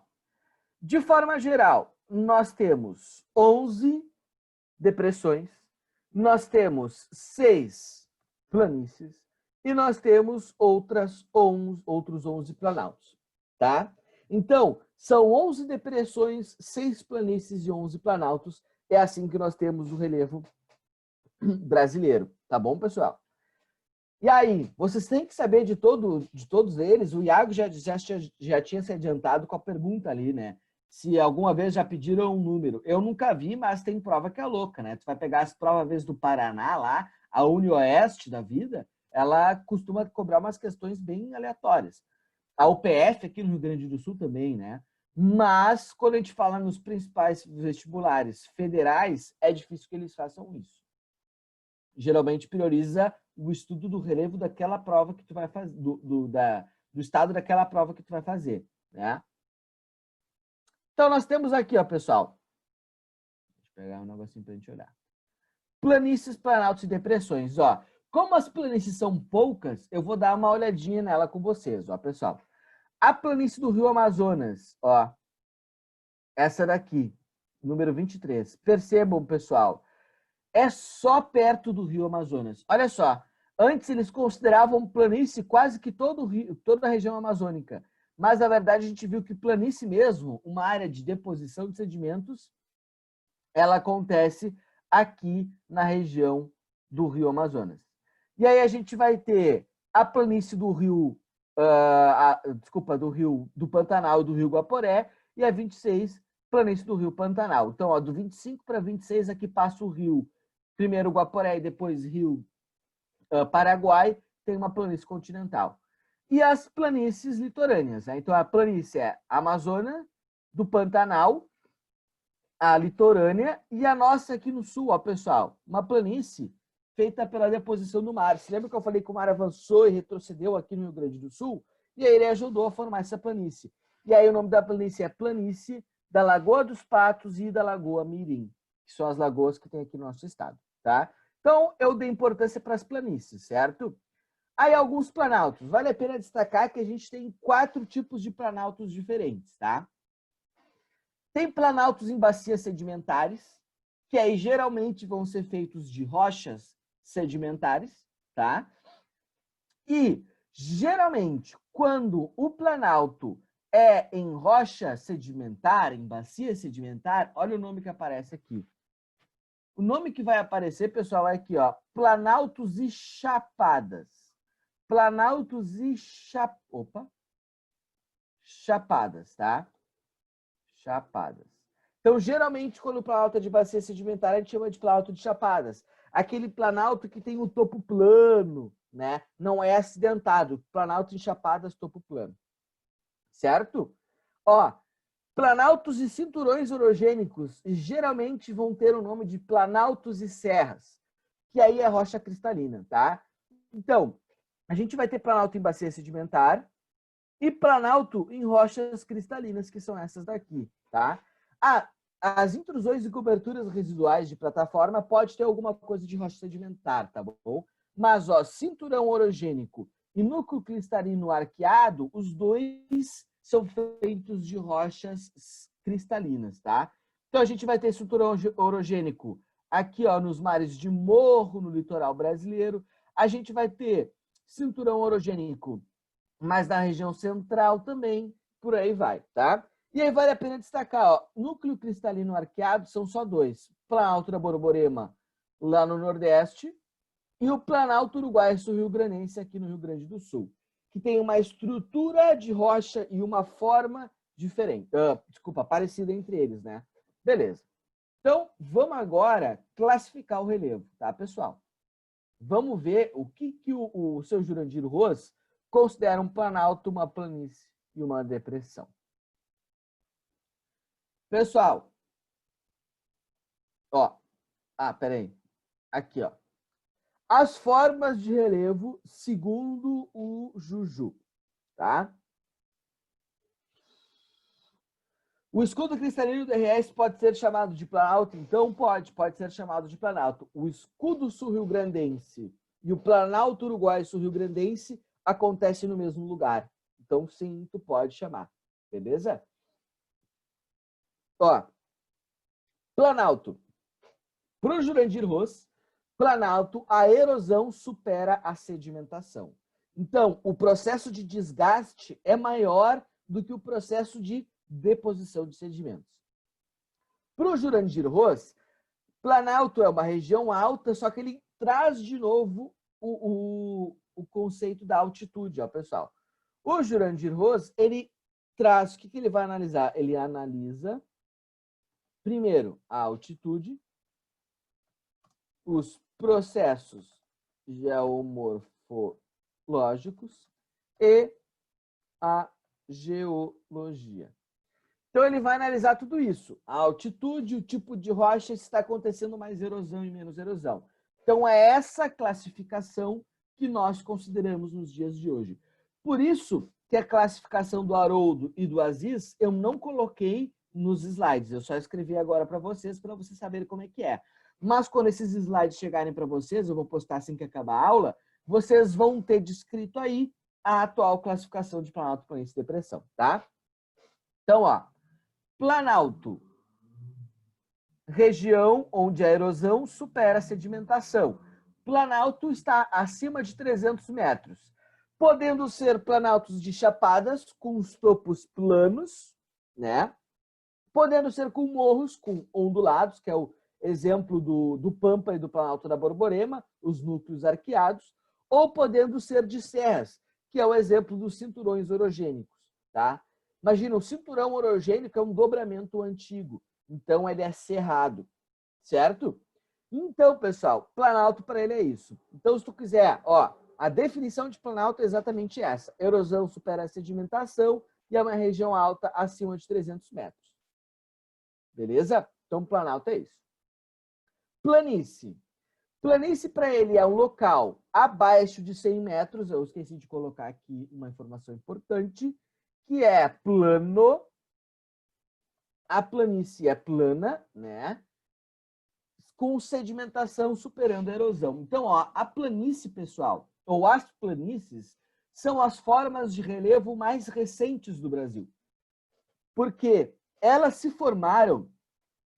de forma geral, nós temos 11 depressões, nós temos 6 planícies e nós temos outros 11 planaltos, tá? Então, são 11 depressões, 6 planícies e 11 planaltos. É assim que nós temos o relevo brasileiro, tá bom, pessoal? E aí, vocês têm que saber de todos eles. O Iago já tinha se adiantado com a pergunta ali, né? Se alguma vez já pediram um número. Eu nunca vi, mas tem prova que é louca, né? Tu vai pegar as provas, às vezes, do Paraná lá, a UniOeste da vida, ela costuma cobrar umas questões bem aleatórias. A UPF aqui no Rio Grande do Sul também, né? Mas, quando a gente fala nos principais vestibulares federais, é difícil que eles façam isso. Geralmente prioriza o estudo do relevo daquela prova que tu vai fazer, do estado daquela prova que tu vai fazer, né? Então, nós temos aqui, ó, pessoal. Deixa eu pegar um negocinho para a gente olhar. Planícies, planaltos e depressões, ó. Como as planícies são poucas, eu vou dar uma olhadinha nela com vocês, ó, pessoal. A planície do Rio Amazonas, ó, essa daqui, número 23. Percebam, pessoal, é só perto do Rio Amazonas. Olha só, antes eles consideravam planície quase que todo o rio, toda a região amazônica. Mas, na verdade, a gente viu que planície mesmo, uma área de deposição de sedimentos, ela acontece aqui na região do Rio Amazonas. E aí a gente vai ter a planície do Rio, do Pantanal e do Rio Guaporé, e a 26, planície do Rio Pantanal. Então, ó, do 25 para 26 aqui passa o rio, primeiro o Guaporé e depois Rio Paraguai, tem uma planície continental. E as planícies litorâneas, né? Então, a planície é a Amazônia, do Pantanal, a litorânea e a nossa aqui no sul, ó, pessoal, uma planície feita pela deposição do mar. Se lembra que eu falei que o mar avançou e retrocedeu aqui no Rio Grande do Sul? E aí ele ajudou a formar essa planície. E aí o nome da planície é Planície da Lagoa dos Patos e da Lagoa Mirim, que são as lagoas que tem aqui no nosso estado, tá? Então, eu dei importância para as planícies, certo? Aí alguns planaltos. Vale a pena destacar que a gente tem 4 tipos de planaltos diferentes, tá? Tem planaltos em bacias sedimentares, que aí geralmente vão ser feitos de rochas sedimentares, tá? E, geralmente, quando o planalto é em rocha sedimentar, em bacia sedimentar, olha o nome que aparece aqui. O nome que vai aparecer, pessoal, é aqui, ó, planaltos e chapadas. Planaltos e chapadas, tá? Chapadas. Então, geralmente, quando o planalto é de bacia sedimentar, a gente chama de planalto de chapadas. Aquele planalto que tem o topo plano, né? Não é acidentado. Planalto de chapadas, topo plano. Certo? Ó, planaltos e cinturões orogênicos geralmente vão ter o nome de planaltos e serras, que aí é rocha cristalina, tá? Então, a gente vai ter planalto em bacia sedimentar, e planalto em rochas cristalinas, que são essas daqui, tá? As intrusões e coberturas residuais de plataforma pode ter alguma coisa de rocha sedimentar, tá bom? Mas, ó, cinturão orogênico e núcleo cristalino arqueado, os dois são feitos de rochas cristalinas, tá? Então, a gente vai ter cinturão orogênico aqui, ó, nos mares de Morro, no litoral brasileiro. A gente vai ter cinturão orogênico mas na região central também, por aí vai, tá? E aí vale a pena destacar, ó, núcleo cristalino arqueado são só 2. Planalto da Borborema, lá no Nordeste, e o Planalto Uruguai Sul-Rio-Granense, aqui no Rio Grande do Sul, que tem uma estrutura de rocha e uma forma diferente, parecida entre eles, né? Beleza. Então, vamos agora classificar o relevo, tá, pessoal? Vamos ver o que o seu Jurandir Ross considera um planalto, uma planície e uma depressão. Pessoal, ó, peraí, aqui, ó. As formas de relevo segundo o Juju, tá? O escudo cristalino do RS pode ser chamado de planalto? Então pode ser chamado de planalto. O escudo sul-rio-grandense e o planalto uruguai sul-rio-grandense acontece no mesmo lugar. Então, sim, tu pode chamar. Beleza? Ó, planalto. Para o Jurandir Ross, planalto, a erosão supera a sedimentação. Então, o processo de desgaste é maior do que o processo de deposição de sedimentos. Para o Jurandir Ross, planalto é uma região alta, só que ele traz de novo o conceito da altitude, ó, pessoal. O Jurandir Ross, ele traz, o que ele vai analisar? Ele analisa, primeiro, a altitude, os processos geomorfológicos e a geologia. Então, ele vai analisar tudo isso. A altitude, o tipo de rocha, se está acontecendo mais erosão e menos erosão. Então, é essa classificação que nós consideramos nos dias de hoje. Por isso que a classificação do Haroldo e do Aziz eu não coloquei nos slides. Eu só escrevi agora para vocês saberem como é que é. mas quando esses slides chegarem para vocês, eu vou postar assim que acabar a aula, vocês vão ter descrito aí a atual classificação de planalto, planície e depressão, tá? Então, ó, planalto, região onde a erosão supera a sedimentação. Planalto está acima de 300 metros, podendo ser planaltos de chapadas com os topos planos, né? Podendo ser com morros, com ondulados, que é o exemplo do Pampa e do Planalto da Borborema, os núcleos arqueados, ou podendo ser de serras, que é o exemplo dos cinturões orogênicos, tá? Imagina, o cinturão orogênico é um dobramento antigo, então ele é cerrado, certo? Então, pessoal, planalto para ele é isso. Então, se tu quiser, ó, a definição de planalto é exatamente essa. Erosão supera a sedimentação e é uma região alta acima de 300 metros. Beleza? Então, planalto é isso. Planície. Planície para ele é um local abaixo de 100 metros. Eu esqueci de colocar aqui uma informação importante, que é plano. A planície é plana, né? Com sedimentação superando a erosão. Então, ó, a planície, pessoal, ou as planícies, são as formas de relevo mais recentes do Brasil. Porque elas se formaram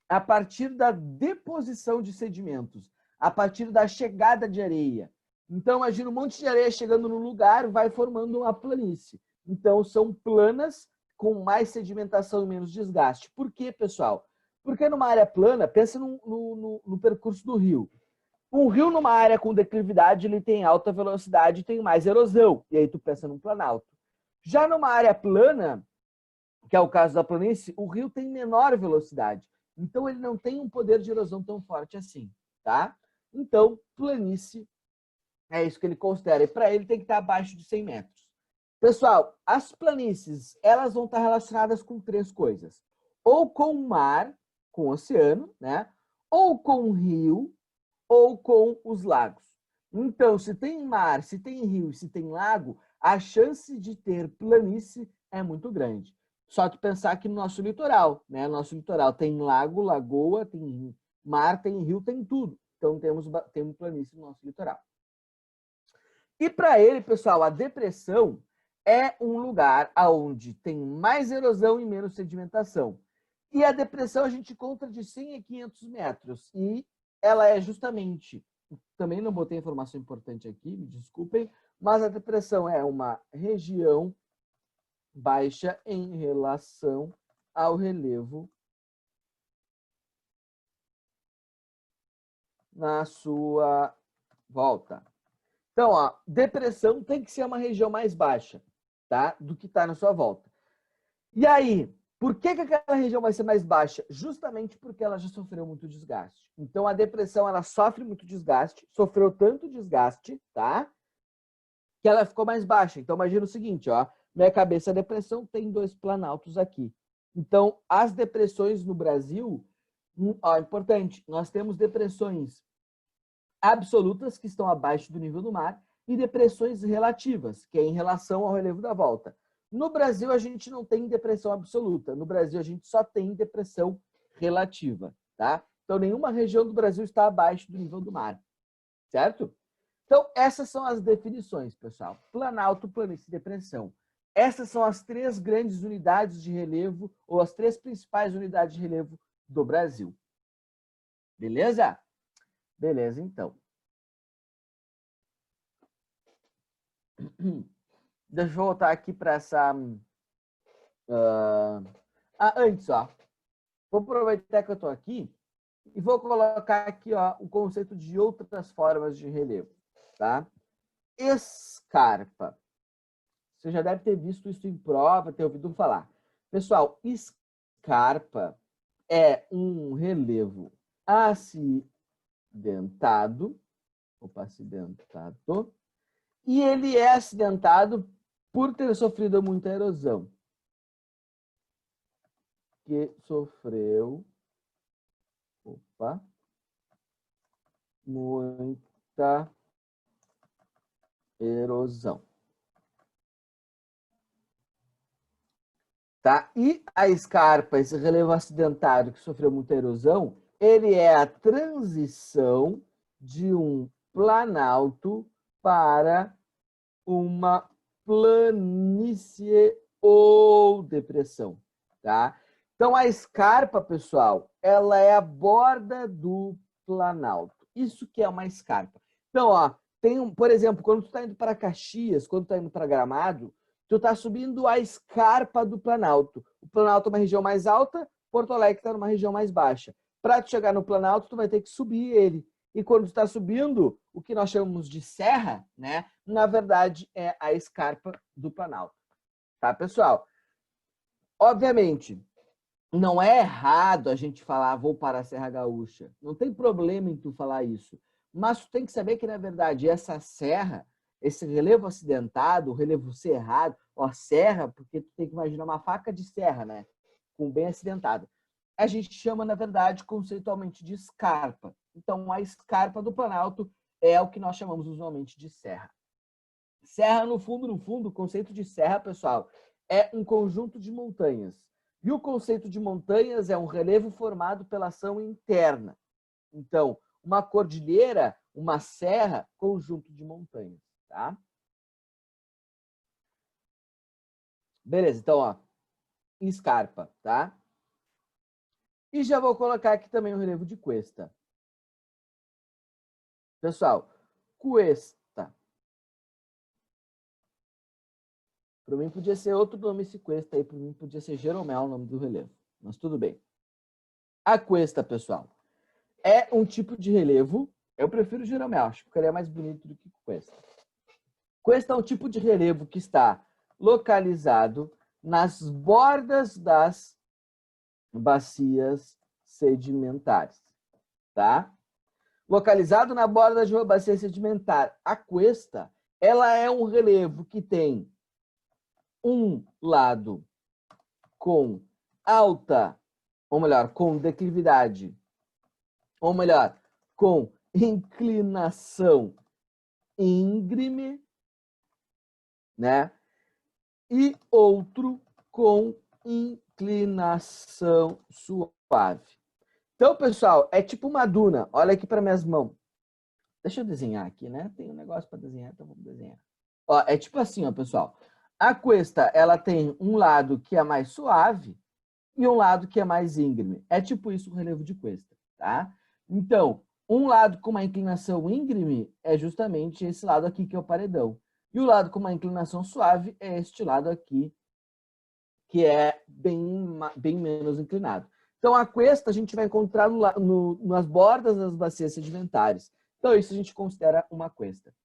a partir da deposição de sedimentos, a partir da chegada de areia. Então, imagina um monte de areia chegando no lugar, vai formando uma planície. Então, são planas com mais sedimentação e menos desgaste. Por quê, pessoal? Porque numa área plana, pensa no percurso do rio. Um rio numa área com declividade, ele tem alta velocidade e tem mais erosão. E aí tu pensa num planalto. Já numa área plana, que é o caso da planície, o rio tem menor velocidade. Então, ele não tem um poder de erosão tão forte assim, tá? Então, planície é isso que ele considera. E para ele tem que estar abaixo de 100 metros. Pessoal, as planícies, elas vão estar relacionadas com três coisas. Ou com o mar, com o oceano, né? Ou com o rio, ou com os lagos. Então, se tem mar, se tem rio, se tem lago, a chance de ter planície é muito grande. Só tu pensar que no nosso litoral, né? Nosso litoral tem lago, lagoa, tem mar, tem rio, tem tudo. Então, temos planície no nosso litoral. E para ele, pessoal, a depressão é um lugar onde tem mais erosão e menos sedimentação. E a depressão a gente encontra de 100 a 500 metros. E ela é justamente, também não botei informação importante aqui, me desculpem, mas a depressão é uma região baixa em relação ao relevo na sua volta. Então, ó, depressão tem que ser uma região mais baixa, tá? Do que está na sua volta. E aí, por que aquela região vai ser mais baixa? Justamente porque ela já sofreu muito desgaste. Então, a depressão, ela sofre muito desgaste, sofreu tanto desgaste, tá? Que ela ficou mais baixa. Então, imagina o seguinte, ó. Minha cabeça, a depressão tem dois planaltos aqui. Então, as depressões no Brasil, ó, importante, nós temos depressões absolutas, que estão abaixo do nível do mar, e depressões relativas, que é em relação ao relevo da volta. No Brasil, a gente não tem depressão absoluta. No Brasil, a gente só tem depressão relativa, tá? Então, nenhuma região do Brasil está abaixo do nível do mar, certo? Então, essas são as definições, pessoal. Planalto, planície e depressão. Essas são as três grandes unidades de relevo, ou as três principais unidades de relevo do Brasil. Beleza? Beleza, então. Deixa eu voltar aqui para essa... antes, ó. Vou aproveitar que eu estou aqui e vou colocar aqui, ó, o conceito de outras formas de relevo, tá? Escarpa. Você já deve ter visto isso em prova, ter ouvido falar. Pessoal, escarpa é um relevo acidentado, e ele é acidentado por ter sofrido muita erosão. Que sofreu muita erosão. Tá? E a escarpa, esse relevo acidentado que sofreu muita erosão, ele é a transição de um planalto para uma planície ou depressão, tá? Então, a escarpa, pessoal, ela é a borda do planalto. Isso que é uma escarpa. Então, ó, por exemplo, quando tu está indo para Caxias, quando tu está indo para Gramado, tu está subindo a escarpa do planalto. O planalto é uma região mais alta, Porto Alegre está numa região mais baixa. Para tu chegar no planalto, tu vai ter que subir ele. E quando tu está subindo, o que nós chamamos de serra, né? Na verdade, é a escarpa do planalto. Tá, pessoal? Obviamente, não é errado a gente falar vou para a Serra Gaúcha. Não tem problema em tu falar isso. Mas tu tem que saber que, na verdade, essa serra, esse relevo acidentado, o relevo cerrado, ó, serra, porque tu tem que imaginar uma faca de serra, né? Com bem acidentada. A gente chama, na verdade, conceitualmente de escarpa. Então, a escarpa do Planalto é o que nós chamamos usualmente de serra. Serra, no fundo, o conceito de serra, pessoal, é um conjunto de montanhas. E o conceito de montanhas é um relevo formado pela ação interna. Então, uma cordilheira, uma serra, conjunto de montanhas, tá? Beleza, então, ó, escarpa, tá? E já vou colocar aqui também o relevo de cuesta. Pessoal, cuesta. Para mim podia ser outro nome esse cuesta aí, para mim podia ser Jeromel o nome do relevo, mas tudo bem. A cuesta, pessoal, é um tipo de relevo, eu prefiro Jeromel, acho que ficaria mais bonito do que cuesta. Cuesta é um tipo de relevo que está localizado nas bordas das bacias sedimentares, tá? Localizado na borda de uma bacia sedimentar, a cuesta, ela é um relevo que tem um lado com alta, ou melhor, com declividade, ou melhor, com inclinação íngreme, né? E outro com inclinação suave. Então, pessoal, é tipo uma duna. Olha aqui para minhas mãos. Deixa eu desenhar aqui, né? Tem um negócio para desenhar, então vamos desenhar. Ó, é tipo assim, ó, pessoal. A cuesta, ela tem um lado que é mais suave e um lado que é mais íngreme. É tipo isso o relevo de cuesta, tá? Então, um lado com uma inclinação íngreme é justamente esse lado aqui que é o paredão. E o lado com uma inclinação suave é este lado aqui, que é bem menos inclinado. Então, a cuesta a gente vai encontrar nas bordas das bacias sedimentares. Então, isso a gente considera uma cuesta.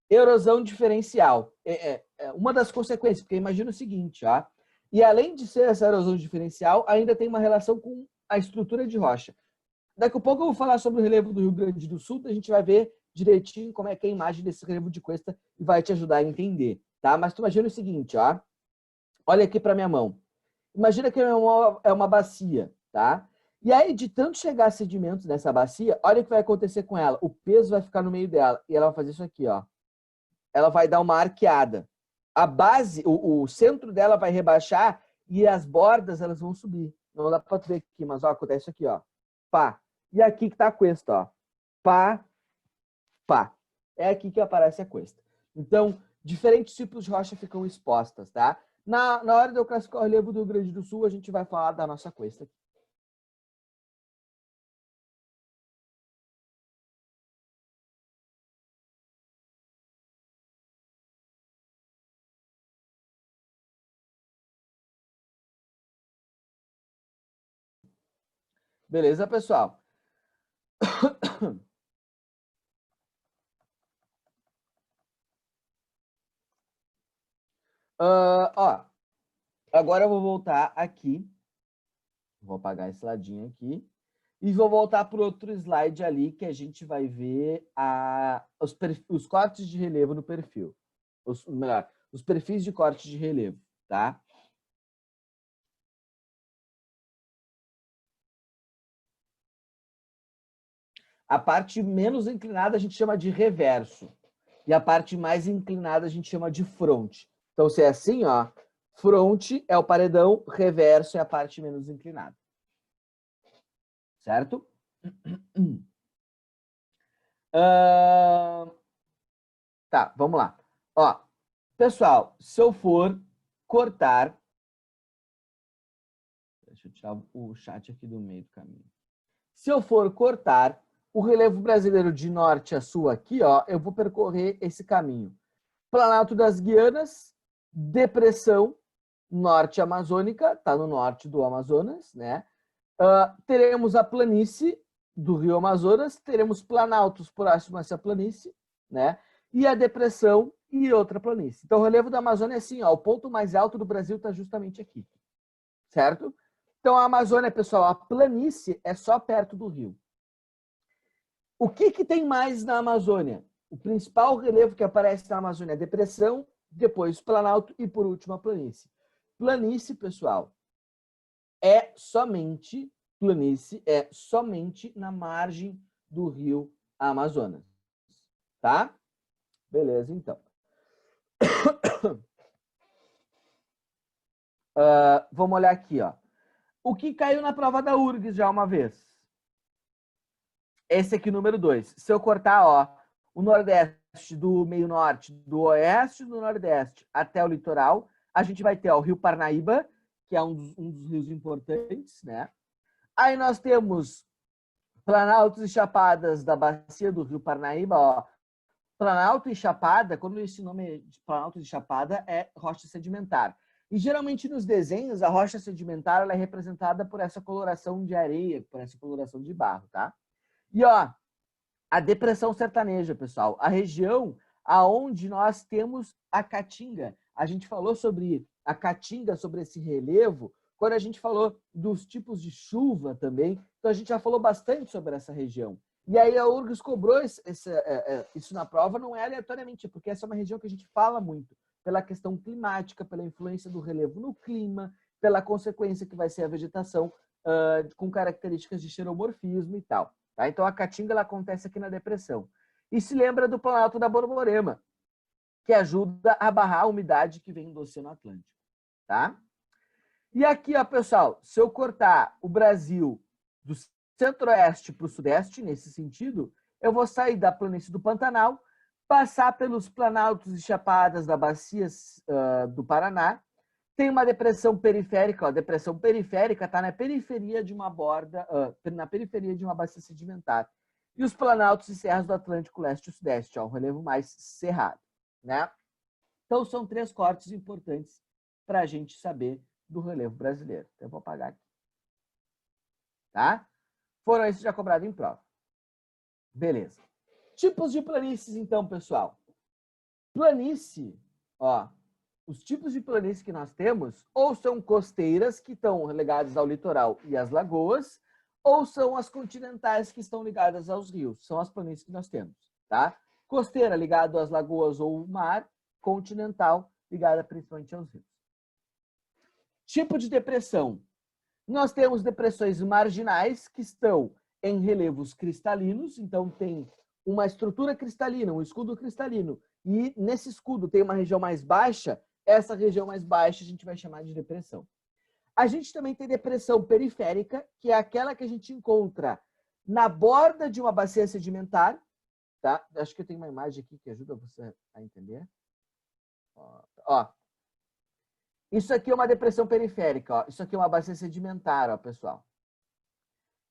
Erosão diferencial. É uma das consequências, porque imagina o seguinte, ó. E além de ser essa erosão diferencial, ainda tem uma relação com a estrutura de rocha. Daqui a pouco eu vou falar sobre o relevo do Rio Grande do Sul, a gente vai ver direitinho como é que é a imagem desse relevo de cuesta e vai te ajudar a entender, tá? Mas tu imagina o seguinte, ó. Olha aqui para minha mão. Imagina que a minha mão é uma bacia, tá? E aí, de tanto chegar sedimentos nessa bacia, olha o que vai acontecer com ela. O peso vai ficar no meio dela e ela vai fazer isso aqui, ó. Ela vai dar uma arqueada. A base, o centro dela vai rebaixar e as bordas elas vão subir. Não dá para ver aqui, mas ó, acontece aqui, ó. Pá. E aqui que tá a cuesta, ó. Pá, pá. É aqui que aparece a cuesta. Então, diferentes tipos de rocha ficam expostas, tá? Na hora de eu classificar o relevo do Rio Grande do Sul, a gente vai falar da nossa cuesta aqui. Beleza, pessoal? Ó, agora eu vou voltar aqui. Vou apagar esse ladinho aqui. E vou voltar para o outro slide ali, que a gente vai ver os cortes de relevo no perfil. Melhor, os perfis de corte de relevo, tá? A parte menos inclinada a gente chama de reverso. E a parte mais inclinada a gente chama de fronte. Então, se é assim, ó, fronte é o paredão, reverso é a parte menos inclinada. Certo? Tá, vamos lá. Ó, pessoal, se eu for cortar... Deixa eu tirar o chat aqui do meio do caminho. Se eu for cortar o relevo brasileiro de norte a sul aqui, ó, eu vou percorrer esse caminho. Planalto das Guianas, depressão norte amazônica, tá no norte do Amazonas, né? Teremos a planície do Rio Amazonas, teremos planaltos próximos a essa planície, né? E a depressão e outra planície. Então, o relevo da Amazônia é assim, ó, o ponto mais alto do Brasil está justamente aqui, certo? Então, a Amazônia, pessoal, a planície é só perto do rio. O que tem mais na Amazônia? O principal relevo que aparece na Amazônia é a depressão, depois o planalto e, por último, a planície. Planície, pessoal, planície é somente na margem do rio Amazonas. Tá? Beleza, então. Vamos olhar aqui, ó. O que caiu na prova da URGS já uma vez? Esse aqui, número 2. Se eu cortar, ó, o Nordeste do meio norte, do Oeste do Nordeste até o litoral, a gente vai ter ó, o Rio Parnaíba, que é um dos rios importantes, né? Aí nós temos Planaltos e Chapadas da bacia do Rio Parnaíba, ó. Planalto e Chapada, quando esse nome de Planalto e Chapada é rocha sedimentar. E geralmente nos desenhos, a rocha sedimentar ela é representada por essa coloração de areia, por essa coloração de barro, tá? E ó, a depressão sertaneja, pessoal, a região aonde nós temos a caatinga. A gente falou sobre a caatinga, sobre esse relevo, quando a gente falou dos tipos de chuva também. Então a gente já falou bastante sobre essa região. E aí a URGS cobrou isso na prova, não é aleatoriamente, porque essa é uma região que a gente fala muito, pela questão climática, pela influência do relevo no clima, pela consequência que vai ser a vegetação com características de xeromorfismo e tal. Tá? Então, a caatinga ela acontece aqui na depressão. E se lembra do Planalto da Borborema, que ajuda a barrar a umidade que vem do Oceano Atlântico. Tá? E aqui, ó, pessoal, se eu cortar o Brasil do centro-oeste para o sudeste, nesse sentido, eu vou sair da planície do Pantanal, passar pelos planaltos e chapadas da bacia do Paraná, tem uma depressão periférica, ó, a depressão periférica está na periferia de uma borda, na periferia de uma bacia sedimentar. E os planaltos e serras do Atlântico Leste e Sudeste, ó, um relevo mais cerrado, né? Então, são 3 cortes importantes para a gente saber do relevo brasileiro. Então, eu vou apagar aqui. Tá? Foram esses já cobrados em prova. Beleza. Tipos de planícies, então, pessoal. Planície, ó, os tipos de planície que nós temos ou são costeiras, que estão ligadas ao litoral e às lagoas, ou são as continentais, que estão ligadas aos rios. São as planícies que nós temos. Tá? Costeira ligada às lagoas ou ao mar, continental ligada principalmente aos rios. Tipo de depressão. Nós temos depressões marginais, que estão em relevos cristalinos, então tem uma estrutura cristalina, um escudo cristalino, e nesse escudo tem uma região mais baixa, essa região mais baixa a gente vai chamar de depressão. A gente também tem depressão periférica, que é aquela que a gente encontra na borda de uma bacia sedimentar, tá? Acho que eu tenho uma imagem aqui que ajuda você a entender. Ó, isso aqui é uma depressão periférica, ó. Isso aqui é uma bacia sedimentar, ó, pessoal.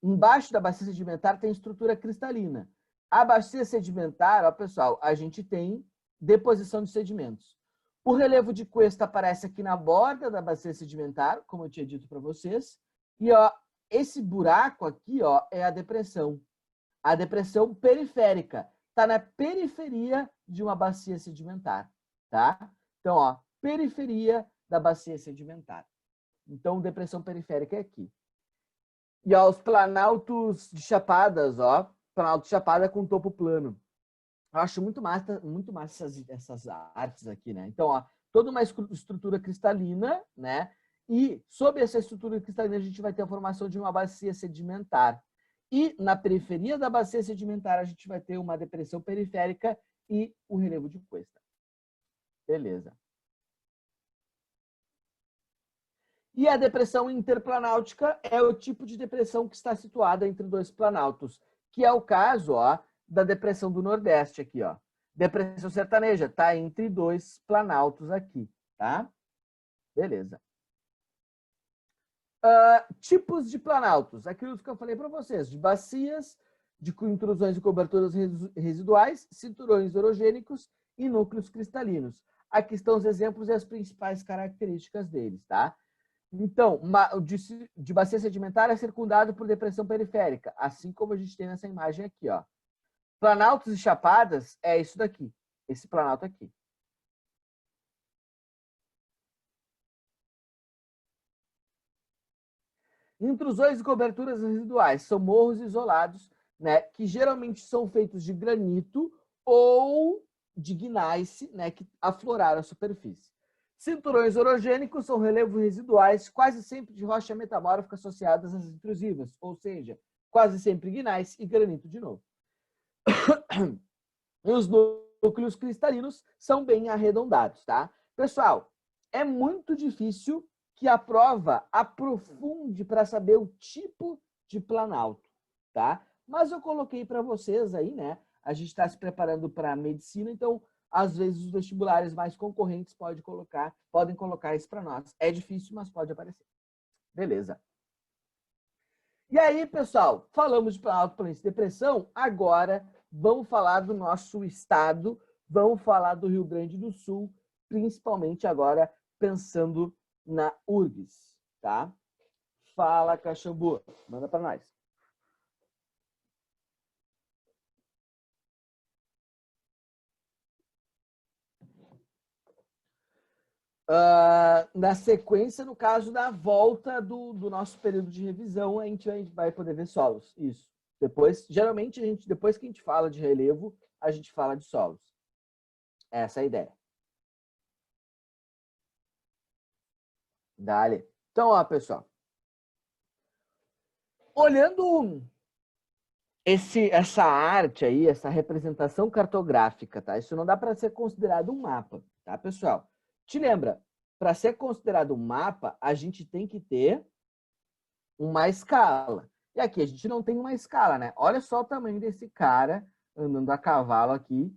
Embaixo da bacia sedimentar tem estrutura cristalina. A bacia sedimentar, ó, pessoal, a gente tem deposição de sedimentos. O relevo de cuesta aparece aqui na borda da bacia sedimentar, como eu tinha dito para vocês. E ó, esse buraco aqui ó, é a depressão. A depressão periférica. Está na periferia de uma bacia sedimentar. Tá? Então, ó, periferia da bacia sedimentar. Então, depressão periférica é aqui. E ó, os planaltos de chapadas, ó, planalto de chapada com topo plano. Eu acho muito massa essas artes aqui, né? Então, ó, toda uma estrutura cristalina, né? E sob essa estrutura cristalina a gente vai ter a formação de uma bacia sedimentar. E na periferia da bacia sedimentar a gente vai ter uma depressão periférica e o relevo de cuesta. Beleza. E a depressão interplanáutica é o tipo de depressão que está situada entre dois planaltos, que é o caso, ó, da depressão do Nordeste aqui, ó. Depressão sertaneja está entre dois planaltos aqui, tá? Beleza. Tipos de planaltos. Aquilo que eu falei para vocês, de bacias, de intrusões e coberturas residuais, cinturões orogênicos e núcleos cristalinos. Aqui estão os exemplos e as principais características deles, tá? Então, de bacia sedimentar é circundado por depressão periférica, assim como a gente tem nessa imagem aqui, ó. Planaltos e chapadas é isso daqui, esse planalto aqui. Intrusões e coberturas residuais são morros isolados, né, que geralmente são feitos de granito ou de gneiss, né, que afloraram a superfície. Cinturões orogênicos são relevos residuais, quase sempre de rocha metamórfica associadas às intrusivas, ou seja, quase sempre gneiss e granito de novo. E os núcleos cristalinos são bem arredondados, tá? Pessoal, é muito difícil que a prova aprofunde para saber o tipo de planalto, tá? Mas eu coloquei para vocês aí, né? A gente está se preparando para a medicina, então, às vezes, os vestibulares mais concorrentes podem colocar isso para nós. É difícil, mas pode aparecer. Beleza. E aí, pessoal, falamos de planalto, planície e depressão, agora vamos falar do nosso estado, vamos falar do Rio Grande do Sul, principalmente agora pensando na URGS, tá? Fala, Caxambu, manda para nós. Na sequência, no caso da volta do nosso período de revisão, a gente vai poder ver solos. Isso. Depois, geralmente, depois que a gente fala de relevo, a gente fala de solos. Essa é a ideia. Dale. Então, ó, pessoal. Olhando essa arte aí, essa representação cartográfica, tá? Isso não dá para ser considerado um mapa, tá, pessoal? Te lembra, para ser considerado um mapa, a gente tem que ter uma escala. E aqui a gente não tem uma escala, né? Olha só o tamanho desse cara andando a cavalo aqui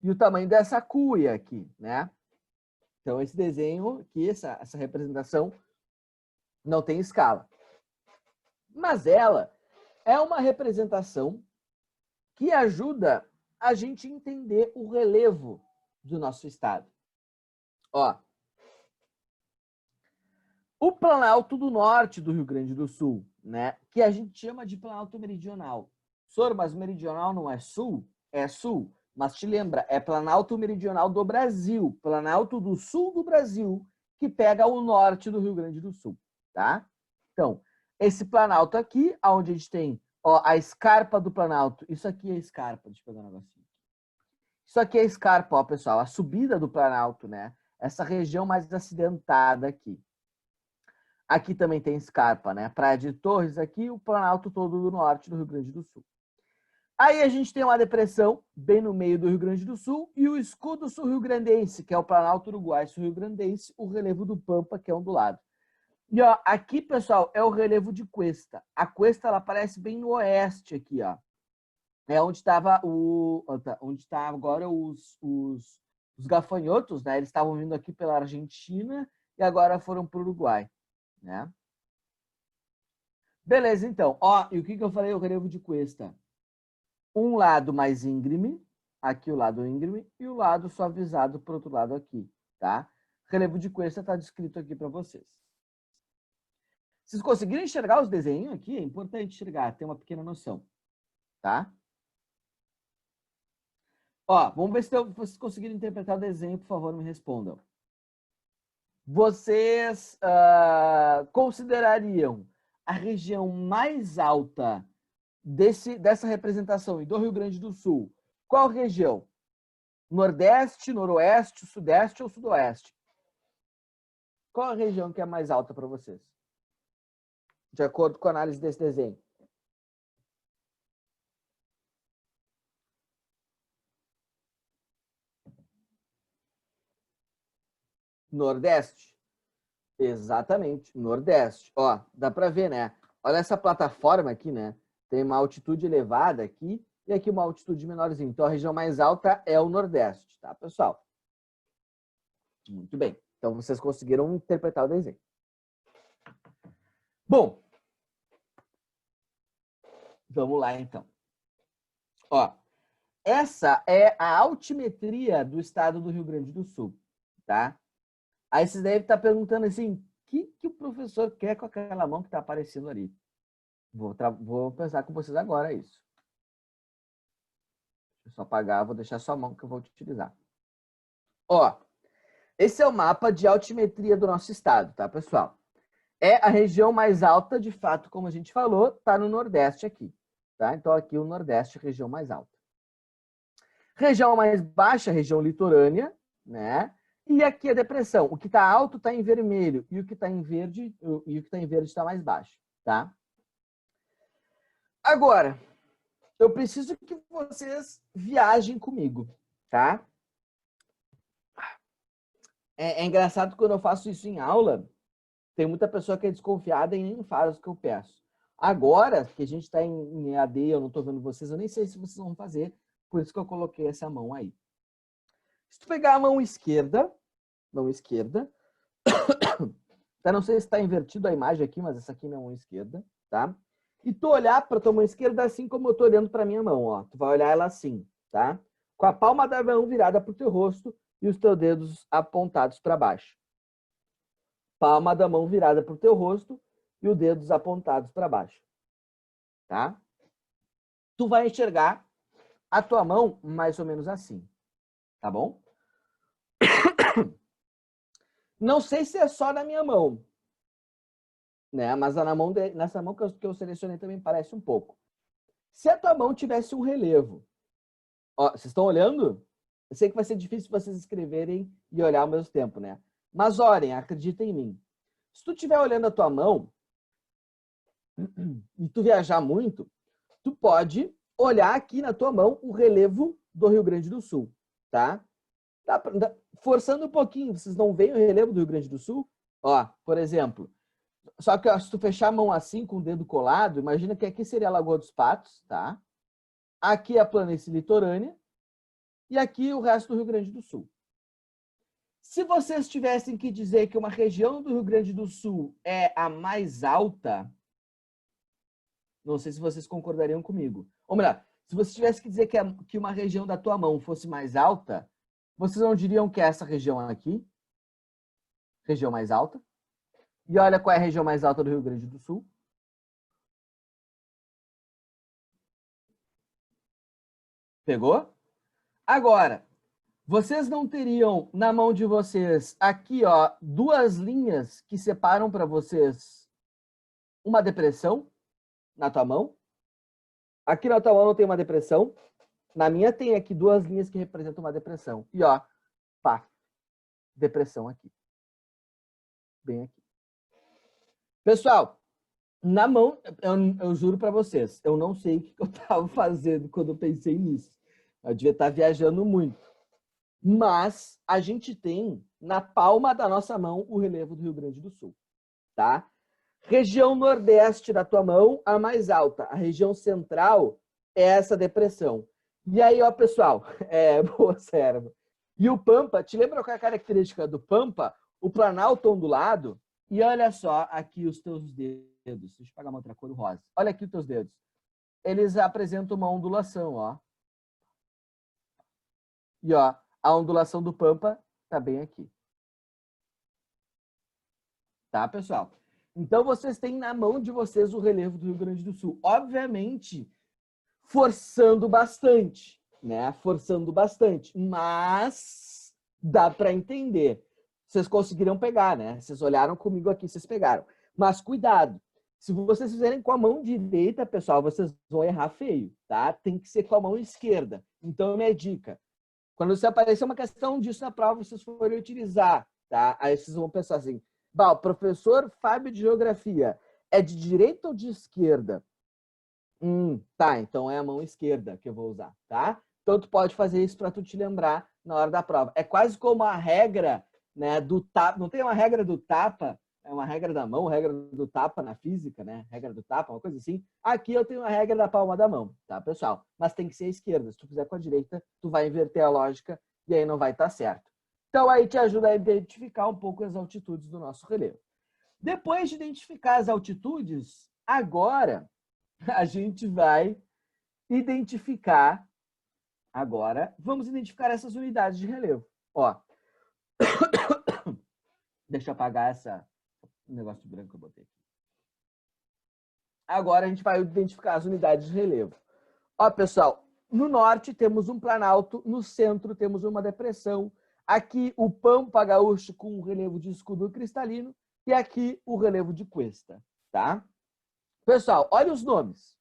e o tamanho dessa cuia aqui, né? Então, esse desenho aqui, essa representação, não tem escala. Mas ela é uma representação que ajuda a gente entender o relevo do nosso estado. Ó, o Planalto do Norte do Rio Grande do Sul, né, que a gente chama de Planalto Meridional. Sor, mas meridional não é sul? É sul. Mas te lembra, é Planalto Meridional do Brasil, Planalto do Sul do Brasil, que pega o norte do Rio Grande do Sul, tá? Então, esse Planalto aqui, onde a gente tem, ó, a escarpa do Planalto. Isso aqui é escarpa, deixa eu pegar um negocinho. Isso aqui é escarpa, ó, pessoal, a subida do Planalto, né? Essa região mais acidentada aqui. Aqui também tem escarpa, né? Praia de Torres aqui, o Planalto todo do norte do Rio Grande do Sul. Aí a gente tem uma depressão bem no meio do Rio Grande do Sul e o escudo sul-rio-grandense, que é o Planalto Uruguai sul-rio-grandense, o relevo do Pampa, que é ondulado. E ó, aqui, pessoal, é o relevo de Cuesta. A Cuesta, ela aparece bem no oeste aqui, ó. É onde estava onde está agora os gafanhotos, né? Eles estavam vindo aqui pela Argentina e agora foram para o Uruguai, né? Beleza, então. Ó, e o que eu falei? O relevo de Cuesta. Um lado mais íngreme, aqui o lado íngreme, e o lado suavizado para o outro lado aqui, tá? Relevo de Cuesta está descrito aqui para vocês. Vocês conseguiram enxergar os desenhos aqui? É importante enxergar, ter uma pequena noção, tá? Ó, vamos ver se vocês conseguiram interpretar o desenho, por favor, me respondam. Vocês considerariam a região mais alta dessa representação e do Rio Grande do Sul? Qual região? Nordeste, Noroeste, Sudeste ou Sudoeste? Qual a região que é mais alta para vocês? De acordo com a análise desse desenho. Nordeste. Exatamente, Nordeste. Ó, dá para ver, né? Olha essa plataforma aqui, né? Tem uma altitude elevada aqui e aqui uma altitude menorzinha. Então, a região mais alta é o Nordeste, tá, pessoal? Muito bem. Então, vocês conseguiram interpretar o desenho. Bom, vamos lá, então. Ó, essa é a altimetria do estado do Rio Grande do Sul, tá? Aí vocês devem estar perguntando assim, o que o professor quer com aquela mão que está aparecendo ali? Vou pensar com vocês agora isso. Deixa eu só apagar, vou deixar só a mão que eu vou utilizar. Ó, esse é o mapa de altimetria do nosso estado, tá, pessoal? É a região mais alta, de fato, como a gente falou, tá no Nordeste aqui, tá? Então, aqui o Nordeste, região mais alta. Região mais baixa, região litorânea, né? E aqui a depressão. O que está alto está em vermelho e o que está em verde está mais baixo, tá? Agora, eu preciso que vocês viajem comigo, tá? É engraçado quando eu faço isso em aula, tem muita pessoa que é desconfiada e nem faz o que eu peço. Agora, que a gente está em EAD, eu não estou vendo vocês, eu nem sei se vocês vão fazer, por isso que eu coloquei essa mão aí. Se tu pegar a mão esquerda, tá? Não sei se está invertido a imagem aqui, mas essa aqui é minha mão esquerda, tá? E tu olhar para tua mão esquerda assim como eu tô olhando para minha mão, ó. Tu vai olhar ela assim, tá? Com a palma da mão virada pro teu rosto e os teus dedos apontados para baixo. Palma da mão virada pro teu rosto e os dedos apontados para baixo, tá? Tu vai enxergar a tua mão mais ou menos assim, tá bom? Não sei se é só na minha mão, né? Mas nessa mão que eu selecionei também parece um pouco. Se a tua mão tivesse um relevo, ó, vocês estão olhando? Eu sei que vai ser difícil vocês escreverem e olhar ao mesmo tempo, né? Mas olhem, acreditem em mim. Se tu estiver olhando a tua mão e tu viajar muito, tu pode olhar aqui na tua mão o relevo do Rio Grande do Sul, tá? Forçando um pouquinho, vocês não veem o relevo do Rio Grande do Sul? Ó, por exemplo, só que ó, se tu fechar a mão assim com o dedo colado, imagina que aqui seria a Lagoa dos Patos, tá? Aqui é a planície litorânea e aqui o resto do Rio Grande do Sul. Se vocês tivessem que dizer que uma região do Rio Grande do Sul é a mais alta, não sei se vocês concordariam comigo. Ou melhor, se você tivesse que dizer que uma região da tua mão fosse mais alta, vocês não diriam que é essa região aqui? Região mais alta? E olha qual é a região mais alta do Rio Grande do Sul. Pegou? Agora, vocês não teriam na mão de vocês aqui, ó, duas linhas que separam para vocês uma depressão na tua mão? Aqui na tua mão não tem uma depressão. Na minha tem aqui duas linhas que representam uma depressão. E ó, pá, depressão aqui. Bem aqui. Pessoal, na mão, eu juro para vocês, eu não sei o que eu estava fazendo quando eu pensei nisso. Eu devia estar viajando muito. Mas a gente tem na palma da nossa mão o relevo do Rio Grande do Sul, tá? Região nordeste da tua mão, a mais alta. A região central é essa depressão. E aí, ó, pessoal, boa cérebro. E o Pampa, te lembra qual é a característica do Pampa? O planalto ondulado. E olha só aqui os teus dedos. Deixa eu pegar uma outra cor, o rosa. Olha aqui os teus dedos. Eles apresentam uma ondulação, ó. E ó, a ondulação do Pampa tá bem aqui. Tá, pessoal? Então, vocês têm na mão de vocês o relevo do Rio Grande do Sul. Obviamente, forçando bastante, né? Forçando bastante. Mas dá para entender. Vocês conseguiram pegar, né? Vocês olharam comigo aqui, vocês pegaram. Mas cuidado. Se vocês fizerem com a mão direita, pessoal, vocês vão errar feio, tá? Tem que ser com a mão esquerda. Então, minha dica. Quando você aparecer uma questão disso na prova, vocês forem utilizar, tá? Aí vocês vão pensar assim, o professor Fábio de Geografia é de direita ou de esquerda? Tá, então é a mão esquerda que eu vou usar, tá? Então tu pode fazer isso para tu te lembrar na hora da prova. É quase como a regra, né, do tapa. Não tem uma regra do tapa uma regra da mão, regra do tapa na física, né? Regra do tapa, uma coisa assim. Aqui eu tenho a regra da palma da mão, tá, pessoal? Mas tem que ser a esquerda. Se tu fizer com a direita, tu vai inverter a lógica e aí não vai estar certo. Então, aí te ajuda a identificar um pouco as altitudes do nosso relevo. Depois de identificar as altitudes, agora a gente vai identificar, vamos identificar essas unidades de relevo. Ó, deixa eu apagar esse negócio branco que eu botei aqui. Agora a gente vai identificar as unidades de relevo. Ó, pessoal, no norte temos um planalto, no centro temos uma depressão, aqui o Pampa Gaúcho com o relevo de escudo cristalino e aqui o relevo de cuesta, tá? Pessoal, olha os nomes.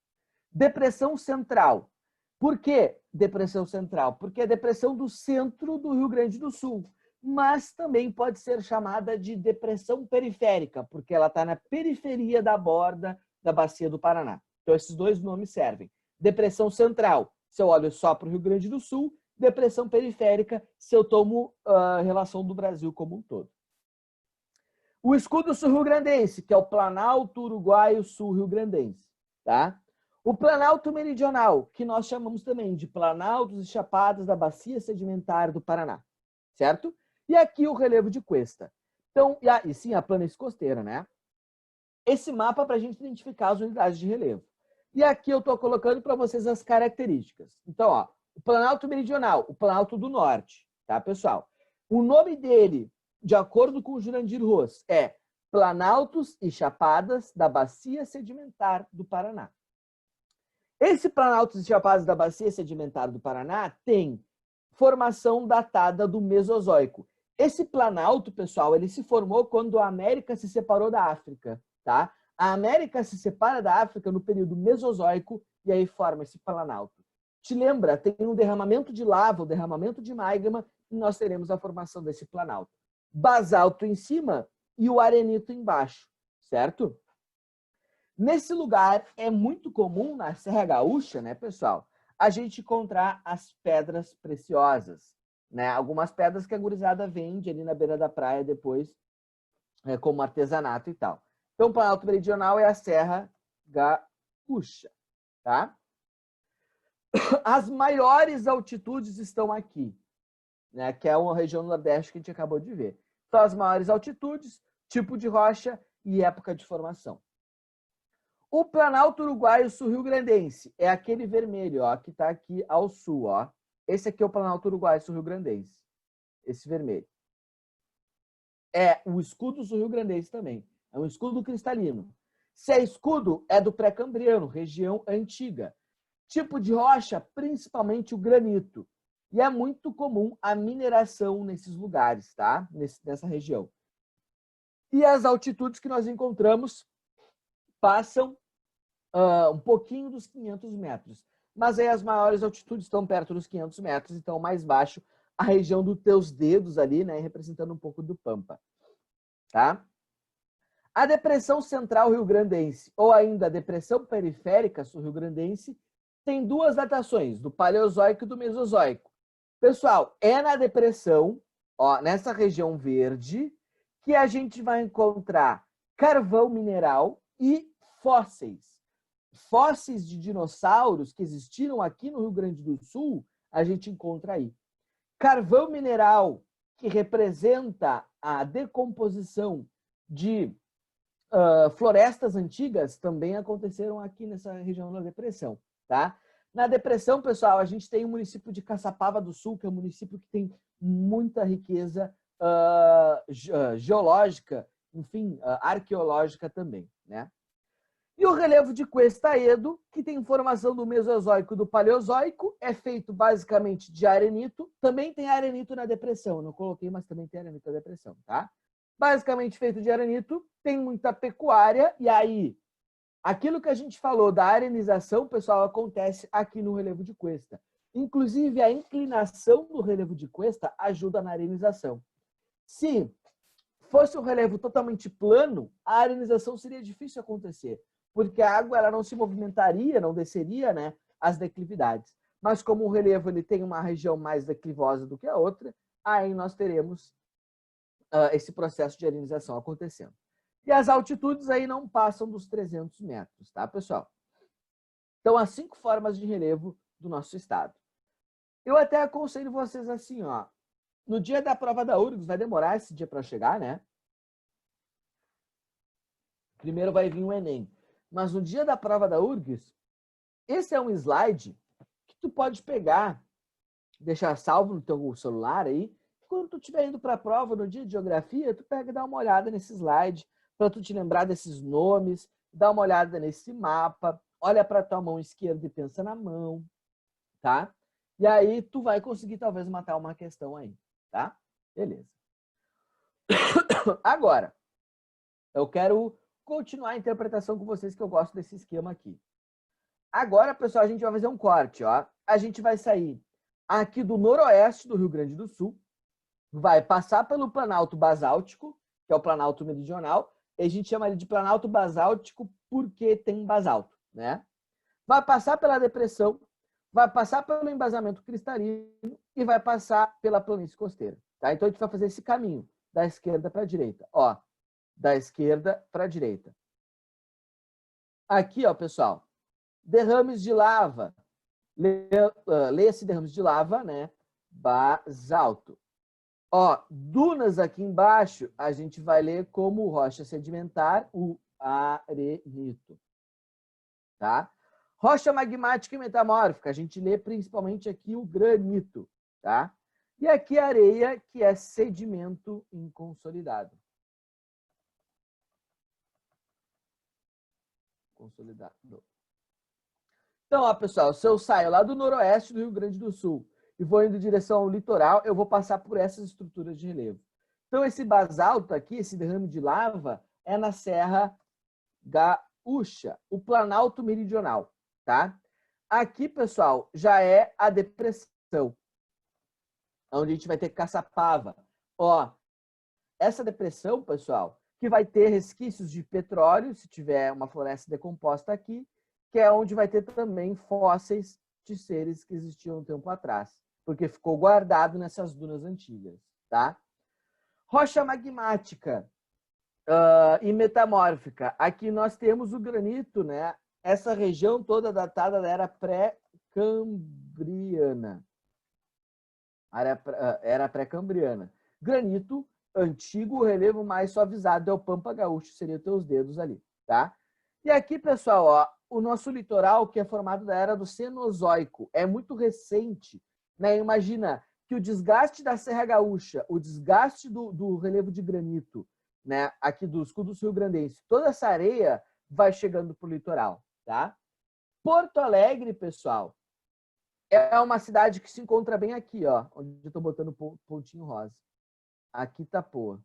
Depressão Central. Por que depressão central? Porque é a depressão do centro do Rio Grande do Sul, mas também pode ser chamada de depressão periférica, porque ela está na periferia da borda da bacia do Paraná. Então, esses dois nomes servem. Depressão central, se eu olho só para o Rio Grande do Sul. Depressão periférica, se eu tomo a relação do Brasil como um todo. O escudo sul-rio-grandense, que é o Planalto Uruguaio Sul-Rio-Grandense, tá? O Planalto Meridional, que nós chamamos também de Planaltos e Chapadas da Bacia Sedimentar do Paraná, certo? E aqui o relevo de cuesta. Então, e sim, a planície costeira, né? Esse mapa para a gente identificar as unidades de relevo. E aqui eu estou colocando para vocês as características. Então, ó, o Planalto Meridional, o Planalto do Norte, tá, pessoal? O nome dele, de acordo com o Jurandir Ross, é Planaltos e Chapadas da Bacia Sedimentar do Paraná. Esse Planaltos e Chapadas da Bacia Sedimentar do Paraná tem formação datada do Mesozoico. Esse planalto, pessoal, ele se formou quando a América se separou da África, tá? A América se separa da África no período Mesozoico e aí forma esse planalto. Te lembra? Tem um derramamento de lava, um derramamento de magma e nós teremos a formação desse planalto. Basalto em cima e o arenito embaixo, certo? Nesse lugar é muito comum, na Serra Gaúcha, né, pessoal, a gente encontrar as pedras preciosas, né? Algumas pedras que a gurizada vende ali na beira da praia depois, como artesanato e tal. Então, o Planalto Meridional é a Serra Gaúcha, tá? As maiores altitudes estão aqui, né? Que é uma região do Nordeste que a gente acabou de ver. Então, as maiores altitudes, tipo de rocha e época de formação. O Planalto Uruguaio Sul-Rio-Grandense é aquele vermelho, ó, que está aqui ao sul, ó. Esse aqui é o Planalto Uruguaio Sul-Rio-Grandense. Esse vermelho. É o escudo sul-rio-grandense também. É um escudo cristalino. Se é escudo, é do pré-cambriano, região antiga. Tipo de rocha, principalmente o granito. E é muito comum a mineração nesses lugares, tá? Nessa região. E as altitudes que nós encontramos passam um pouquinho dos 500 metros. Mas aí as maiores altitudes estão perto dos 500 metros, então mais baixo, a região dos teus dedos ali, né, representando um pouco do Pampa. Tá? A depressão central rio-grandense, ou ainda a depressão periférica sul-rio-grandense, tem duas datações, do Paleozoico e do Mesozoico. Pessoal, é na depressão, ó, nessa região verde, que a gente vai encontrar carvão mineral e fósseis. Fósseis de dinossauros que existiram aqui no Rio Grande do Sul, a gente encontra aí. Carvão mineral, que representa a decomposição de florestas antigas, também aconteceram aqui nessa região da depressão, tá? Na depressão, pessoal, a gente tem o município de Caçapava do Sul, que é um município que tem muita riqueza geológica, enfim, arqueológica também, né? E o relevo de Cuesta-Edo, que tem formação do Mesozoico e do Paleozoico, é feito basicamente de arenito. Também tem arenito na depressão, não coloquei, mas também tem arenito na depressão, tá? Basicamente feito de arenito, tem muita pecuária, e aí, aquilo que a gente falou da arenização, pessoal, acontece aqui no relevo de Cuesta. Inclusive, a inclinação do relevo de Cuesta ajuda na arenização. Se fosse um relevo totalmente plano, a arenização seria difícil acontecer, porque a água ela não se movimentaria, não desceria, né, as declividades. Mas como o relevo ele tem uma região mais declivosa do que a outra, aí nós teremos esse processo de arenização acontecendo. E as altitudes aí não passam dos 300 metros, tá, pessoal? Então, as 5 formas de relevo do nosso estado. Eu até aconselho vocês assim, ó. No dia da prova da URGS, vai demorar esse dia para chegar, né? Primeiro vai vir o Enem. Mas no dia da prova da URGS, esse é um slide que tu pode pegar, deixar salvo no teu celular aí. Quando tu estiver indo para a prova no dia de geografia, tu pega e dá uma olhada nesse slide para tu te lembrar desses nomes, dá uma olhada nesse mapa, olha para tua mão esquerda e pensa na mão, tá? E aí tu vai conseguir talvez matar uma questão aí, tá? Beleza. Agora, eu quero continuar a interpretação com vocês que eu gosto desse esquema aqui. Agora, pessoal, a gente vai fazer um corte, ó. A gente vai sair aqui do noroeste do Rio Grande do Sul, vai passar pelo Planalto Basáltico, que é o Planalto Meridional, e a gente chama ele de Planalto Basáltico porque tem basalto, né? Vai passar pela depressão, vai passar pelo embasamento cristalino e vai passar pela planície costeira, tá? Então a gente vai fazer esse caminho da esquerda para a direita, ó, da esquerda para a direita. Aqui, ó, pessoal, derrames de lava, leia-se derrames de lava, né? Basalto. Ó, dunas aqui embaixo, a gente vai ler como rocha sedimentar, o arenito. Tá? Rocha magmática e metamórfica, a gente lê principalmente aqui o granito. Tá? E aqui a areia, que é sedimento inconsolidado. Consolidado. Então, ó, pessoal, se eu saio lá do noroeste do Rio Grande do Sul e vou indo em direção ao litoral, eu vou passar por essas estruturas de relevo. Então, esse basalto aqui, esse derrame de lava, é na Serra Gaúcha, o Planalto Meridional, tá? Aqui, pessoal, já é a depressão, onde a gente vai ter Caçapava. Ó, essa depressão, pessoal, que vai ter resquícios de petróleo, se tiver uma floresta decomposta aqui, que é onde vai ter também fósseis de seres que existiam um tempo atrás, porque ficou guardado nessas dunas antigas, tá? Rocha magmática e metamórfica. Aqui nós temos o granito, né? Essa região toda datada da era pré-cambriana. Era pré-cambriana. Granito antigo, o relevo mais suavizado é o Pampa Gaúcho, seria teus dedos ali, tá? E aqui, pessoal, ó, o nosso litoral, que é formado da era do Cenozoico, é muito recente, né? Imagina que o desgaste da Serra Gaúcha, o desgaste do relevo de granito, né? Aqui do escudo sul-grandense, toda essa areia vai chegando para o litoral, tá? Porto Alegre, pessoal, é uma cidade que se encontra bem aqui, ó, onde eu estou botando pontinho rosa. Aqui tá Poa.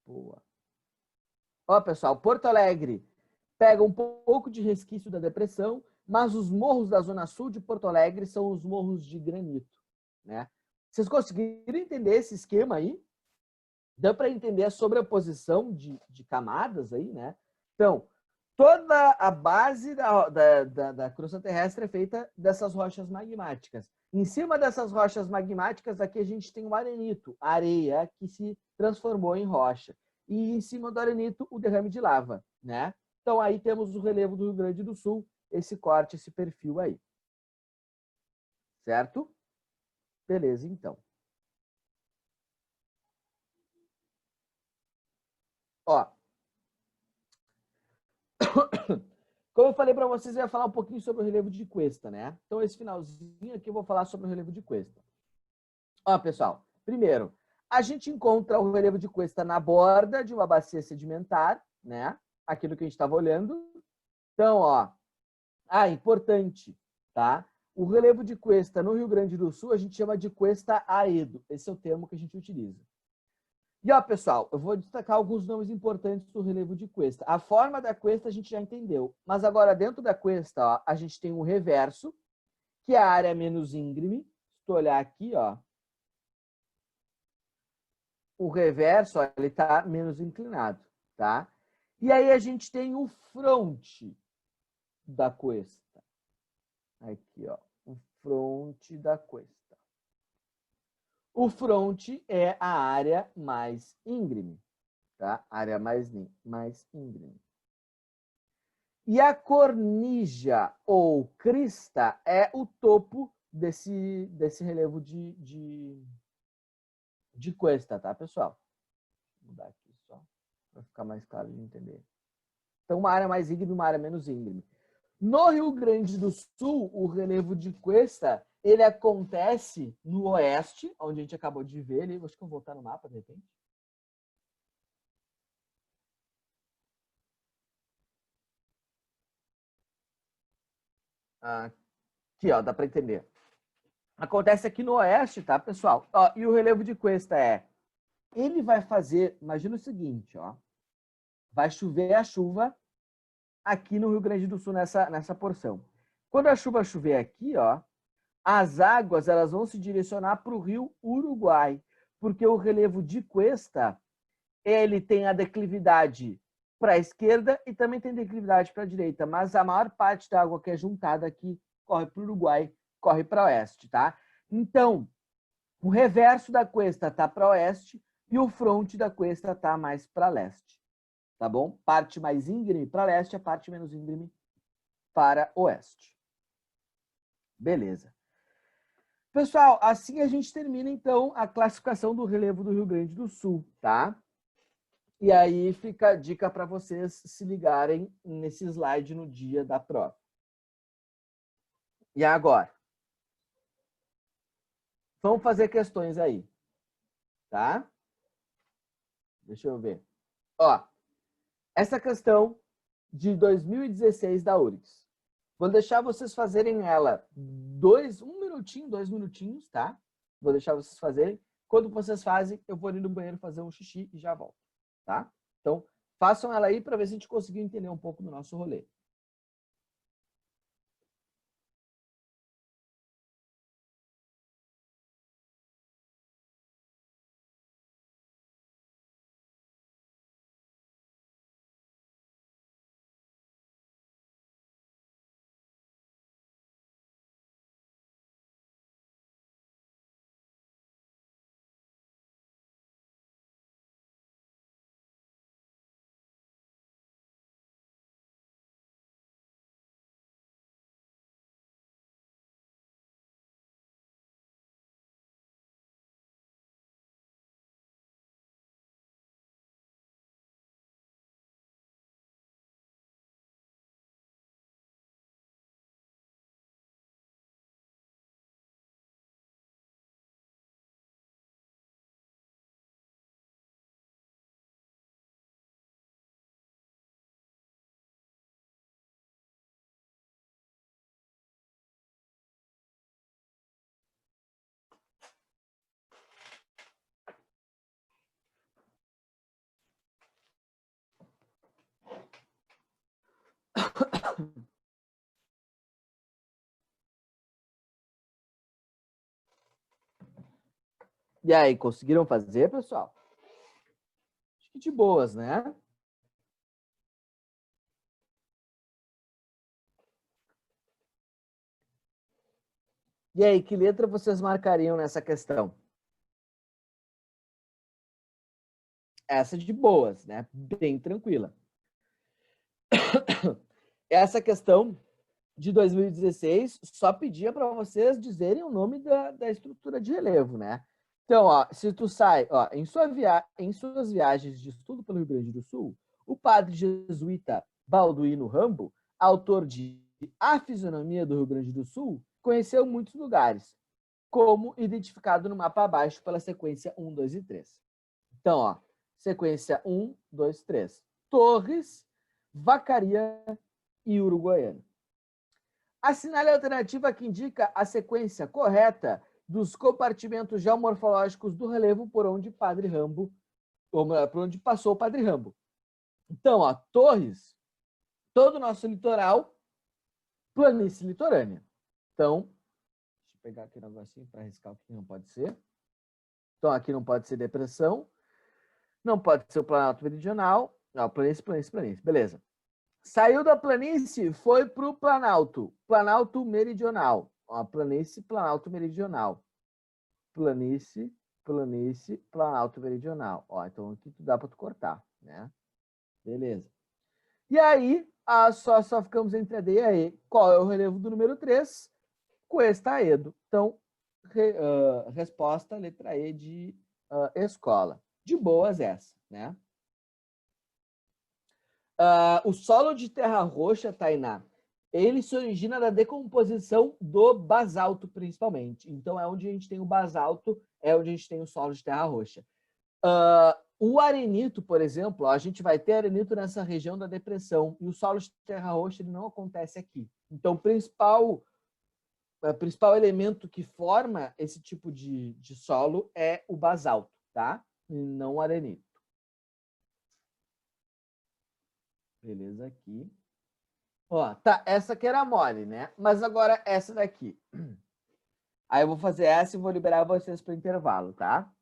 Poa. Ó, pessoal, Porto Alegre pega um pouco de resquício da depressão, mas os morros da zona sul de Porto Alegre são os morros de granito, né? Vocês conseguiram entender esse esquema aí? Deu para entender a sobreposição de camadas aí, né? Então, toda a base da crosta terrestre é feita dessas rochas magmáticas. Em cima dessas rochas magmáticas, aqui a gente tem o arenito, a areia que se transformou em rocha. E em cima do arenito, o derrame de lava, né? Então, aí temos o relevo do Rio Grande do Sul, esse corte, esse perfil aí. Certo? Beleza, então. Ó, como eu falei para vocês, eu ia falar um pouquinho sobre o relevo de cuesta, né? Então, esse finalzinho aqui eu vou falar sobre o relevo de cuesta. Ó, pessoal, primeiro, a gente encontra o relevo de cuesta na borda de uma bacia sedimentar, né? Aquilo que a gente estava olhando. Então, ó, importante, tá? O relevo de cuesta no Rio Grande do Sul a gente chama de cuesta aedo. Esse é o termo que a gente utiliza. E, ó, pessoal, eu vou destacar alguns nomes importantes do relevo de cuesta. A forma da cuesta a gente já entendeu, mas agora dentro da cuesta, ó, a gente tem o reverso, que é a área menos íngreme. Se tu olhar aqui, ó, o reverso, ó, ele está menos inclinado, tá? E aí a gente tem o fronte da cuesta. Aqui, ó, o fronte da cuesta. O fronte é a área mais íngreme, tá? Área mais íngreme. E a cornija ou crista é o topo desse relevo de cuesta, tá, pessoal? Vou mudar aqui só para ficar mais claro de entender. Então, uma área mais íngreme e uma área menos íngreme. No Rio Grande do Sul, o relevo de cuesta, ele acontece no oeste, onde a gente acabou de ver ali. Acho que eu vou voltar no mapa, de repente. Aqui, ó, dá para entender. Acontece aqui no oeste, tá, pessoal? Ó, e o relevo de cuesta ele vai fazer, imagina o seguinte, ó. Vai chover a chuva aqui no Rio Grande do Sul, nessa porção. Quando a chuva chover aqui, ó, as águas elas vão se direcionar para o rio Uruguai, porque o relevo de cuesta, ele tem a declividade para a esquerda e também tem declividade para a direita, mas a maior parte da água que é juntada aqui corre para o Uruguai, corre para o oeste, tá? Então, o reverso da cuesta está para oeste e o fronte da cuesta está mais para leste, tá bom? Parte mais íngreme para leste, a parte menos íngreme para oeste. Beleza. Pessoal, assim a gente termina, então, a classificação do relevo do Rio Grande do Sul, tá? E aí fica a dica para vocês se ligarem nesse slide no dia da prova. E agora? Vamos fazer questões aí, tá? Deixa eu ver. Ó, essa questão de 2016 da URGS. Vou deixar vocês fazerem ela um minutinho, 2 minutinhos, tá? Vou deixar vocês fazerem. Quando vocês fazem, eu vou ali no banheiro fazer um xixi e já volto, tá? Então, façam ela aí para ver se a gente conseguiu entender um pouco do nosso rolê. E aí, conseguiram fazer, pessoal? Acho que de boas, né? E aí, que letra vocês marcariam nessa questão? Essa de boas, né? Bem tranquila. Essa questão de 2016 só pedia para vocês dizerem o nome da estrutura de relevo, né? Então, ó, se tu sai, ó, em suas viagens de estudo pelo Rio Grande do Sul, o padre jesuíta Balduino Rambo, autor de A Fisionomia do Rio Grande do Sul, conheceu muitos lugares, como identificado no mapa abaixo pela sequência 1, 2 e 3. Então, ó, sequência 1, 2, 3. Torres, Vacaria e Uruguaiana. Assinale a alternativa que indica a sequência correta dos compartimentos geomorfológicos do relevo por onde Padre Rambo, ou por onde passou o Padre Rambo. Então, ó, Torres, todo o nosso litoral, planície litorânea. Então, deixa eu pegar aqui um negocinho para arriscar o que não pode ser. Então, aqui não pode ser depressão, não pode ser o Planalto Meridional, não, planície, beleza. Saiu da planície, foi para o Planalto. Planalto Meridional. Ó, planície, Planalto Meridional. Planície, planície, planalto meridional. Ó, então aqui dá para tu cortar, né? Beleza. E aí, só ficamos entre a D e a E. Qual é o relevo do número 3? Cuesta Edo. Então, resposta, letra E de escola. De boas essa, né? O solo de terra roxa, Tainá, ele se origina da decomposição do basalto, principalmente. Então, é onde a gente tem o basalto, é onde a gente tem o solo de terra roxa. O arenito, por exemplo, a gente vai ter arenito nessa região da depressão, e o solo de terra roxa ele não acontece aqui. Então, o principal elemento que forma esse tipo de solo é o basalto, tá? E não o arenito. Beleza, aqui. Ó, tá, essa aqui era mole, né? Mas agora essa daqui. Aí eu vou fazer essa e vou liberar vocês para o intervalo, tá?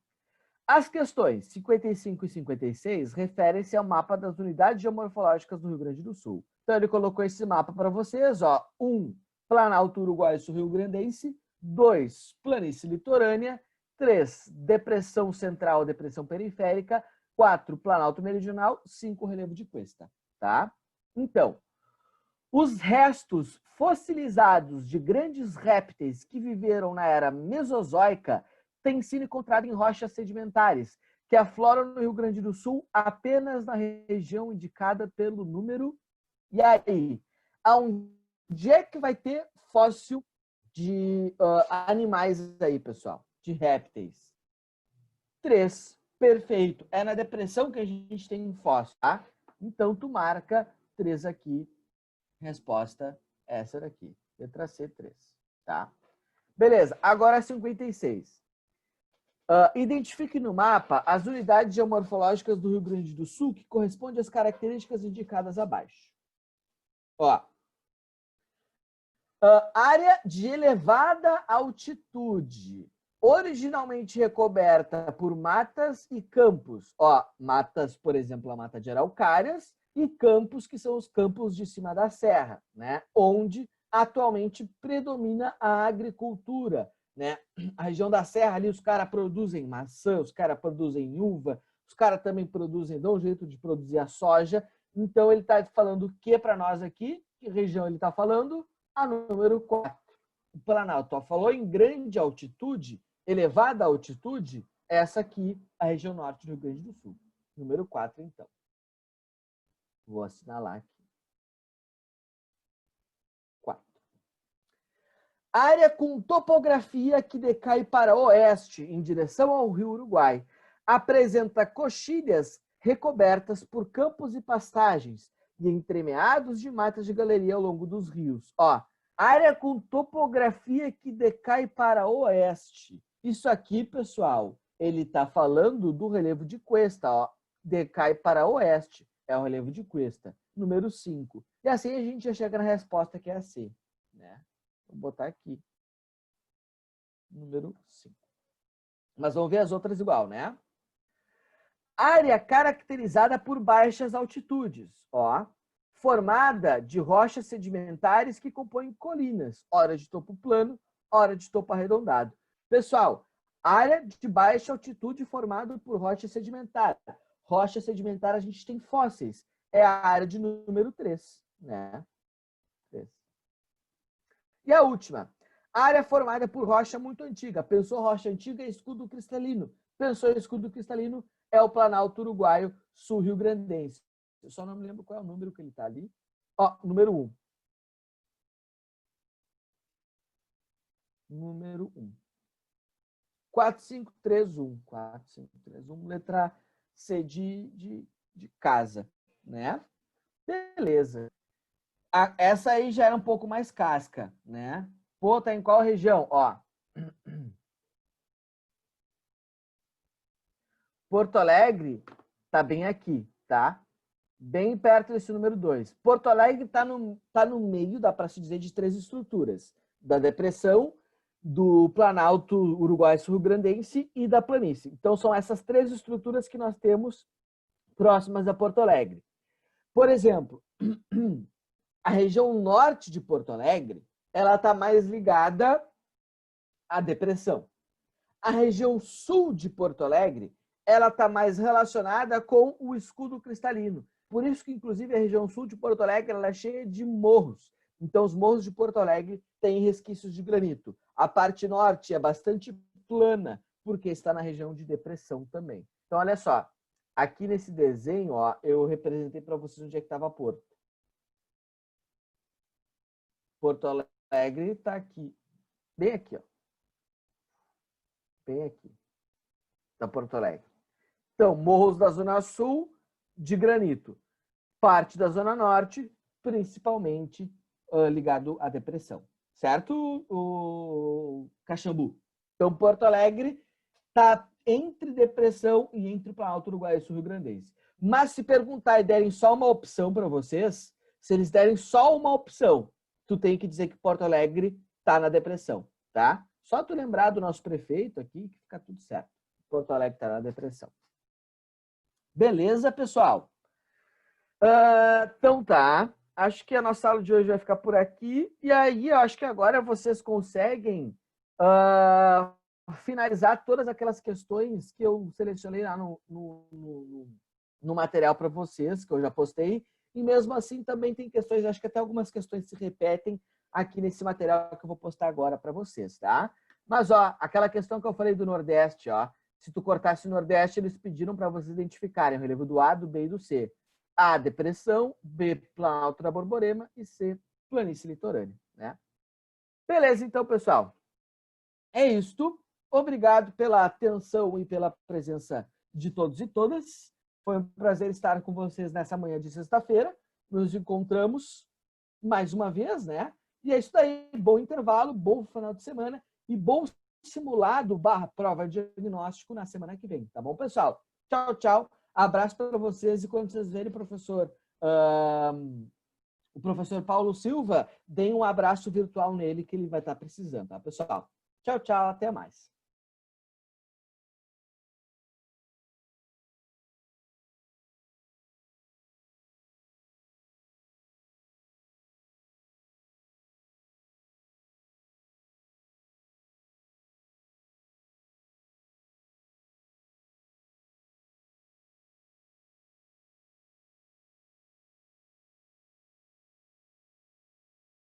As questões 55 e 56 referem-se ao mapa das unidades geomorfológicas do Rio Grande do Sul. Então, ele colocou esse mapa para vocês, ó. 1, Planalto Uruguai-Sul-Rio Grandense. 2, Planície Litorânea. 3, Depressão Central, Depressão Periférica. 4, Planalto Meridional. 5, Relevo de Cuesta, tá? Então, os restos fossilizados de grandes répteis que viveram na era Mesozoica têm sido encontrados em rochas sedimentares, que afloram no Rio Grande do Sul apenas na região indicada pelo número. E aí, onde é que vai ter fóssil de animais aí, pessoal? De répteis? 3. Perfeito. É na depressão que a gente tem fóssil, tá? Então, tu marca 3 aqui. Resposta essa daqui. Letra C, 3. Tá? Beleza. Agora 56. Identifique no mapa as unidades geomorfológicas do Rio Grande do Sul que correspondem às características indicadas abaixo. Ó, área de elevada altitude, originalmente recoberta por matas e campos. Ó, matas, por exemplo, a mata de araucárias, e campos, que são os campos de cima da serra, né? Onde atualmente predomina a agricultura, né? A região da serra ali, os caras produzem maçã, os caras produzem uva, os caras também produzem, dão um jeito de produzir a soja. Então, ele está falando o que para nós aqui? Que região ele está falando? A número 4. O Planalto falou em grande altitude, elevada altitude, essa aqui, a região norte do Rio Grande do Sul. Número 4, então. Vou assinalar aqui. 4. Área com topografia que decai para oeste, em direção ao Rio Uruguai. Apresenta coxilhas recobertas por campos e pastagens e entremeados de matas de galeria ao longo dos rios. Ó, área com topografia que decai para oeste. Isso aqui, pessoal, ele está falando do relevo de Cuesta, ó. Decai para oeste. É o relevo de Cuesta, número 5. E assim a gente já chega na resposta que é a C, né? Vou botar aqui. Número 5. Mas vamos ver as outras igual, né? Área caracterizada por baixas altitudes, ó. Formada de rochas sedimentares que compõem colinas, ora de topo plano, ora de topo arredondado. Pessoal, área de baixa altitude formada por rocha sedimentar. Rocha sedimentar, a gente tem fósseis. É a área de número 3, né? 3. E a última, área formada por rocha muito antiga. Pensou rocha antiga é escudo cristalino. Pensou escudo cristalino é o Planalto Uruguaio Sul-Rio Grandense. Eu só não me lembro qual é o número que ele está ali. Ó, número 1. Número 1. 4531. 4531, letra C de casa, né? Beleza. Essa aí já era um pouco mais casca, né? Pô, tá em qual região? Ó. Porto Alegre tá bem aqui, tá? Bem perto desse número 2. Porto Alegre tá no meio, dá para se dizer, de 3 estruturas. Da depressão, do Planalto Uruguai Sul Grandense e da planície. Então, são essas 3 estruturas que nós temos próximas a Porto Alegre. Por exemplo, a região norte de Porto Alegre, ela está mais ligada à depressão. A região sul de Porto Alegre, ela está mais relacionada com o escudo cristalino. Por isso que, inclusive, a região sul de Porto Alegre ela é cheia de morros. Então, os morros de Porto Alegre têm resquícios de granito. A parte norte é bastante plana, porque está na região de depressão também. Então, olha só. Aqui nesse desenho, ó, eu representei para vocês onde é que estava Porto. Porto Alegre está aqui. Bem aqui, ó. Bem aqui. Da Porto Alegre. Então, morros da Zona Sul, de granito. Parte da Zona Norte, principalmente ligado à depressão. Certo, o Caxambu? Então, Porto Alegre está entre depressão e entre o Planalto Uruguaiano Sul Rio Grandense. Mas se perguntar e derem só uma opção para vocês, se eles derem só uma opção, tu tem que dizer que Porto Alegre está na depressão, tá? Só tu lembrar do nosso prefeito aqui que fica tudo certo. Porto Alegre está na depressão. Beleza, pessoal? Então tá. Acho que a nossa aula de hoje vai ficar por aqui. E aí, eu acho que agora vocês conseguem finalizar todas aquelas questões que eu selecionei lá no material para vocês, que eu já postei. E mesmo assim também tem questões, acho que até algumas questões se repetem aqui nesse material que eu vou postar agora para vocês, tá? Mas, ó, aquela questão que eu falei do Nordeste, ó. Se tu cortasse o Nordeste, eles pediram para vocês identificarem o relevo do A, do B e do C. A, depressão, B, Planalto da Borborema e C, planície litorânea, né? Beleza, então, pessoal. É isto. Obrigado pela atenção e pela presença de todos e todas. Foi um prazer estar com vocês nessa manhã de sexta-feira. Nos encontramos mais uma vez, né? E é isso aí. Bom intervalo, bom final de semana e bom simulado / prova de diagnóstico na semana que vem. Tá bom, pessoal? Tchau, tchau. Abraço para vocês e quando vocês verem o professor Paulo Silva, deem um abraço virtual nele que ele vai estar precisando, tá, pessoal? Tchau, tchau. Até mais.